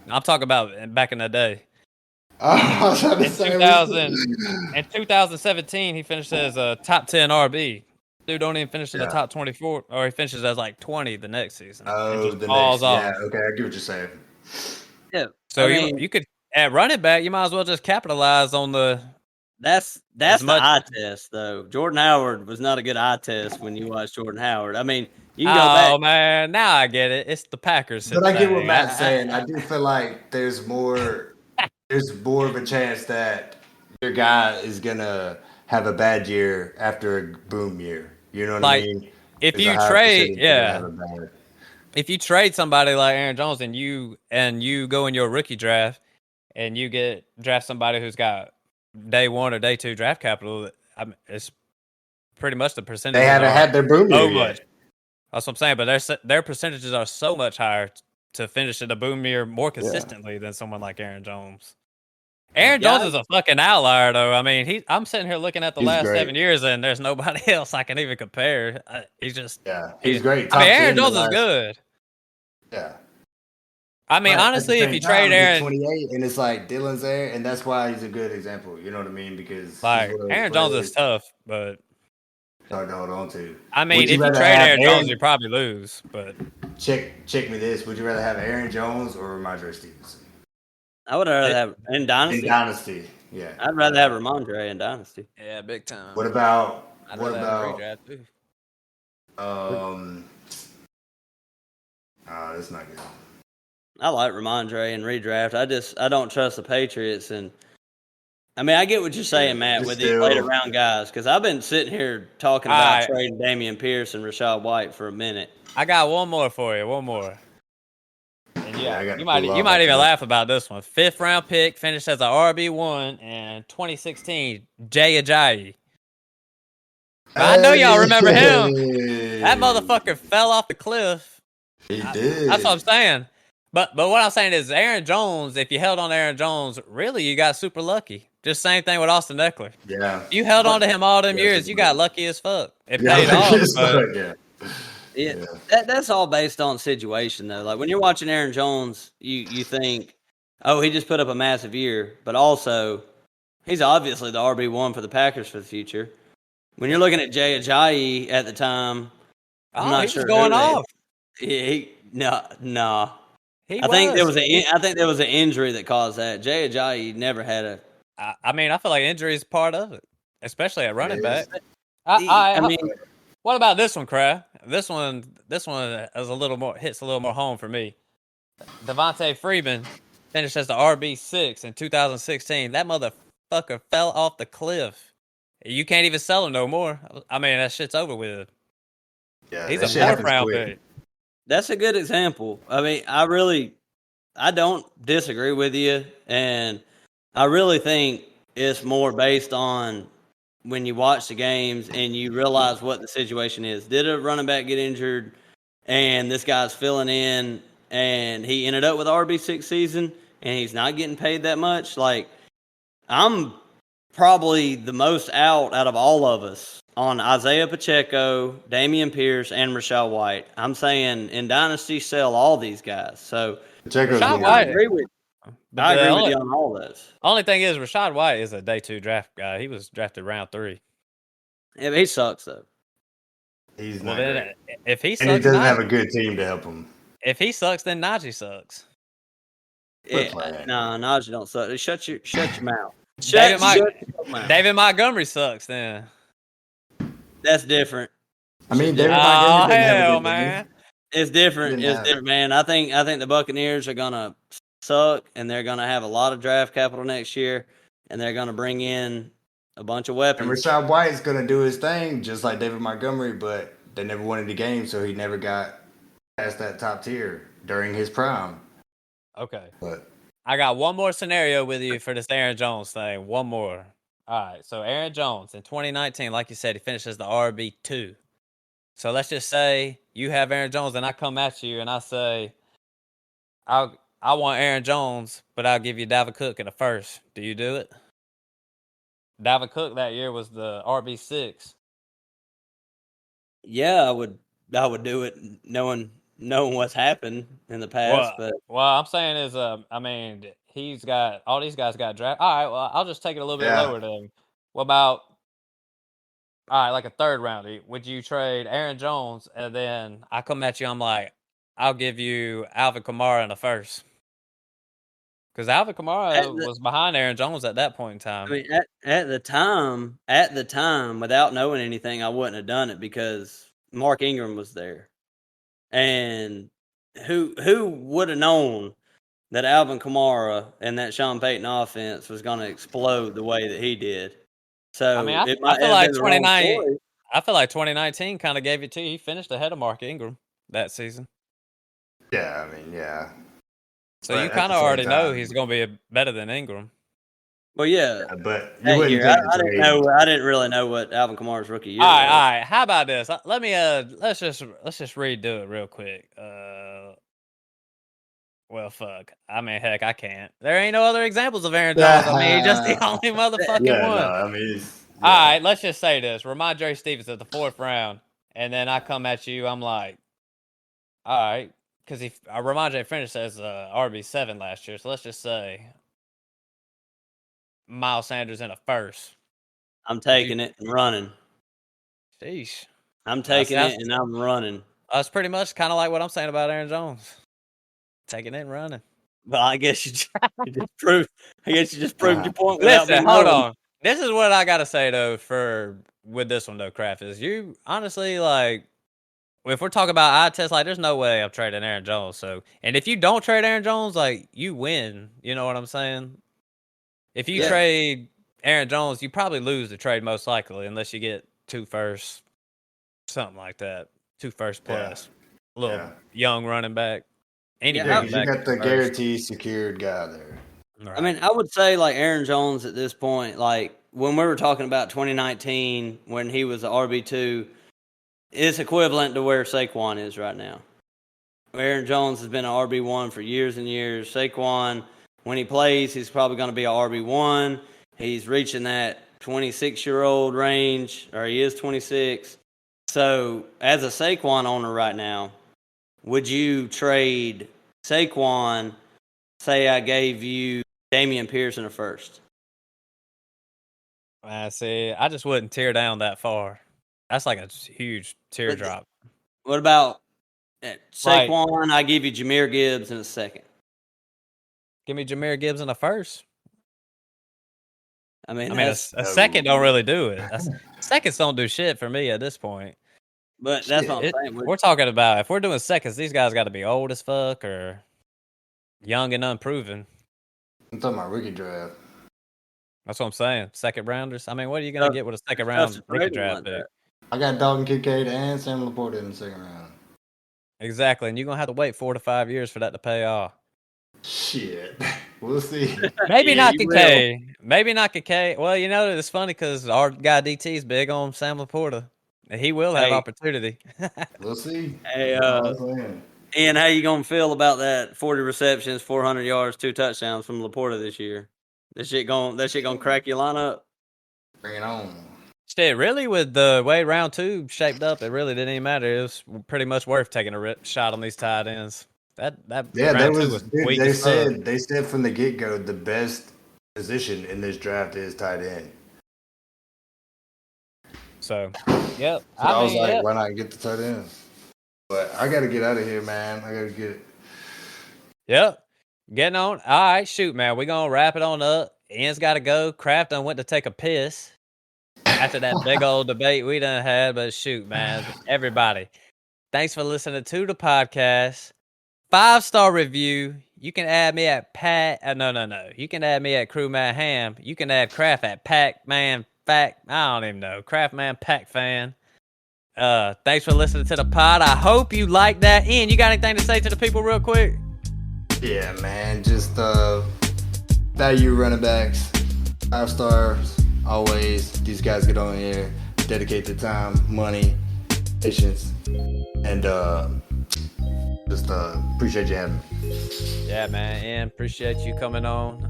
I'm talking about back in the day. I was trying to say In 2017, he finished as a top 10 RB. Dude don't even finish in the top 24, or he finishes as like 20 the next season. Oh, just falls off. Yeah, okay, I get what you're saying. Yeah. So you could at running back, you might as well just capitalize on the. That's the eye test though. Jordan Howard was not a good eye test when you watch Jordan Howard. I mean, you can go back. Oh man, now I get it. It's the Packers. But I get what Matt's saying. I do feel like there's more of a chance that your guy is gonna have a bad year after a boom year. You know what I mean? If you trade, if you trade somebody like Aaron Jones and you go in your rookie draft and you draft somebody who's got day 1 or day 2 draft capital, it's pretty much the percentage. They haven't had their boom year yet. That's what I'm saying, but their percentages are so much higher to finish in a boom year more consistently than someone like Aaron Jones. Aaron Jones is a fucking outlier, though. I mean, I'm sitting here looking at the last 7 years, and there's nobody else I can even compare. He's great. I mean, Aaron Jones is good. Yeah. I mean, honestly, if you trade Aaron, 28, and it's like Dylan's there, and that's why he's a good example. You know what I mean? Because like Aaron Jones is tough, but hard to hold on to. I mean, if you trade Aaron Jones, you probably lose. But check me this: would you rather have Aaron Jones or Ramondre Stevenson? I would rather have in Dynasty. In Dynasty, yeah. I'd rather have Ramondre in Dynasty. Yeah, big time. What about redraft too? That's not good. I like Ramondre in redraft. I don't trust the Patriots, and I mean I get what you're saying, Matt, with these later round guys, because I've been sitting here talking about trading Dameon Pierce and Rashad White for a minute. I got one more for you. One more. And you might even laugh about this one. 5th round pick, finished as a RB1 in 2016. Jay Ajayi. I know y'all remember him. That motherfucker fell off the cliff. He did. That's what I'm saying. But what I'm saying is Aaron Jones, if you held on to Aaron Jones, really you got super lucky. Just same thing with Austin Eckler. Yeah. You held on to him all them years, you got lucky as fuck. It paid off. Yeah, that's all based on situation though. Like when you're watching Aaron Jones, you think, oh, he just put up a massive year, but also he's obviously the RB1 for the Packers for the future. When you're looking at Jay Ajayi at the time, I'm not sure going off. No. I think there was an injury that caused that. Jay Ajayi never had a. I mean, I feel like injury is part of it, especially at running back. I mean, what about this one, Craig? This one is hits a little more home for me. Devontae Freeman finished as the RB6 in 2016. That motherfucker fell off the cliff. You can't even sell him no more. I mean, that shit's over with. Yeah, he's a 4th round pick. That's a good example. I mean, I don't disagree with you, and I really think it's more based on when you watch the games and you realize what the situation is. Did a running back get injured and this guy's filling in and he ended up with RB6 season and he's not getting paid that much? Like, I'm probably the most out of all of us on Isaiah Pacheco, Dameon Pierce, and Rashad White. I'm saying in Dynasty, sell all these guys. So Rashad White, I agree with you on all this. Only thing is, Rashad White is a day 2 draft guy. He was drafted round 3. Yeah, but he sucks though. He's not great. If he sucks, and he doesn't have a good team to help him. If he sucks, then Najee sucks. Yeah, no, Najee don't suck. Shut your mouth. David Montgomery sucks. Then that's different. I mean, David Montgomery. Hell, man. It's different. It's different, man. I think the Buccaneers are gonna suck, and they're gonna have a lot of draft capital next year, and they're gonna bring in a bunch of weapons. And Rashad White is gonna do his thing, just like David Montgomery, but they never won any games, so he never got past that top tier during his prime. Okay. But I got one more scenario with you for this Aaron Jones thing. One more. All right, so Aaron Jones in 2019, like you said, he finishes the RB2. So let's just say you have Aaron Jones, and I come at you and I say, I want Aaron Jones, but I'll give you Dalvin Cook in the first. Do you do it? Dalvin Cook that year was the RB6. Yeah, I would do it knowing what's happened in the past, but Well, I'm saying is, I mean, he's got all these guys got drafted. All right, well, I'll just take it a little bit Yeah. lower then. What about all right, like a third rounder? Would you trade Aaron Jones and then I come at you? I'm like, I'll give you Alvin Kamara in the first because Alvin Kamara was behind Aaron Jones at that point in time. I mean, at the time, without knowing anything, I wouldn't have done it because Mark Ingram was there, and who would have known that Alvin Kamara and that Sean Payton offense was going to explode the way that he did? So I mean, it might I feel have like been the wrong 29. choice. I feel like 2019 kind of gave it to you. He finished ahead of Mark Ingram that season. Yeah, I mean, yeah. So But you at kind the of same already know time- he's going to be better than Ingram. Well, yeah, But you that wouldn't year, take I the didn't trade. know. I didn't really know what Alvin Kamara's rookie year All was. right. How about this? Let me let's just redo it real quick. Well, fuck. I mean, heck, I can't. There ain't no other examples of Aaron Jones. I mean, he's just the only motherfucking Yeah, one. no, I mean, All right, let's just say this: Ramondre Stevens at the 4th round, and then I come at you. I'm like, all right, because Ramondre finished as RB7 last year, so let's just say Miles Sanders in a first. I'm taking it and running. Sheesh. I'm taking it and I'm running. That's pretty much kind of like what I'm saying about Aaron Jones. Taking it and running. But I guess you just proved. I guess you just proved your point without Listen, me hold knowing. on. This is what I gotta say though. With this one though, Kraft is you honestly like. If we're talking about eye test, like, there's no way I'm trading Aaron Jones. So, and if you don't trade Aaron Jones, like, you win. You know what I'm saying? If you trade Aaron Jones, you probably lose the trade most likely, unless you get 2 firsts, something like that. 2 first plus a little young running back. Any running back. You got the guaranteed secured guy there. Right. I mean, I would say like Aaron Jones at this point, like when we were talking about 2019 when he was the RB2, it's equivalent to where Saquon is right now. Aaron Jones has been an RB1 for years and years. Saquon, when he plays, he's probably going to be an RB1. He's reaching that 26-year-old range, or he is 26. So, as a Saquon owner right now, would you trade Saquon, say I gave you Damian Pierce in a first? I see. I just wouldn't tear down that far. That's like a huge teardrop. What about Saquon? I give you Jahmyr Gibbs in a second. Give me Jahmyr Gibbs in a first. I mean a second don't really do it. Seconds don't do shit for me at this point. But that's what I'm saying. We're talking about if we're doing seconds, these guys got to be old as fuck or young and unproven. I'm talking about rookie draft. That's what I'm saying. Second rounders. I mean, what are you gonna get with a second round rookie draft pick? I got Dalton Kincaid and Sam Laporta in the second round. Exactly, and you're gonna have to wait 4 to 5 years for that to pay off. Shit, we'll see. Maybe not Kincaid. Maybe not Kincaid. Well, you know it's funny because our guy DT is big on Sam Laporta. He will have opportunity. We'll see. Hey, Ian, how you gonna feel about that? 40 receptions, 400 yards, 2 touchdowns from Laporta this year. That shit gonna crack your lineup. Bring it on. Shit, really, with the way round 2 shaped up, it really didn't even matter. It was pretty much worth taking a shot on these tight ends. That round 2 was weak. They said from the get go the best position in this draft is tight end. So, yep. So I was like, why not get the tight end? But I got to get out of here, man. I got to get it. Yep. Getting on. All right, shoot, man. We're going to wrap it on up. Ian's got to go. Kraft done went to take a piss after that big old debate we done had. But shoot, man. Everybody, thanks for listening to the podcast. 5-star review. You can add me at No. You can add me at Crewman Hamm. You can add Kraft at Pac-Man Fact. I don't even know. Craftman Pack Fan. Thanks for listening to the pod. I hope you like that. Ian, you got anything to say to the people real quick? Yeah, man. Just value running backs. 5 stars. always these guys get on here, dedicate their time, money, patience, and just appreciate you having me. Yeah, man. Ian, appreciate you coming on.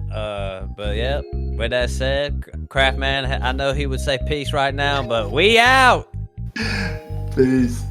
But yeah, with that said, Craftman, I know he would say peace right now, but we out. Peace.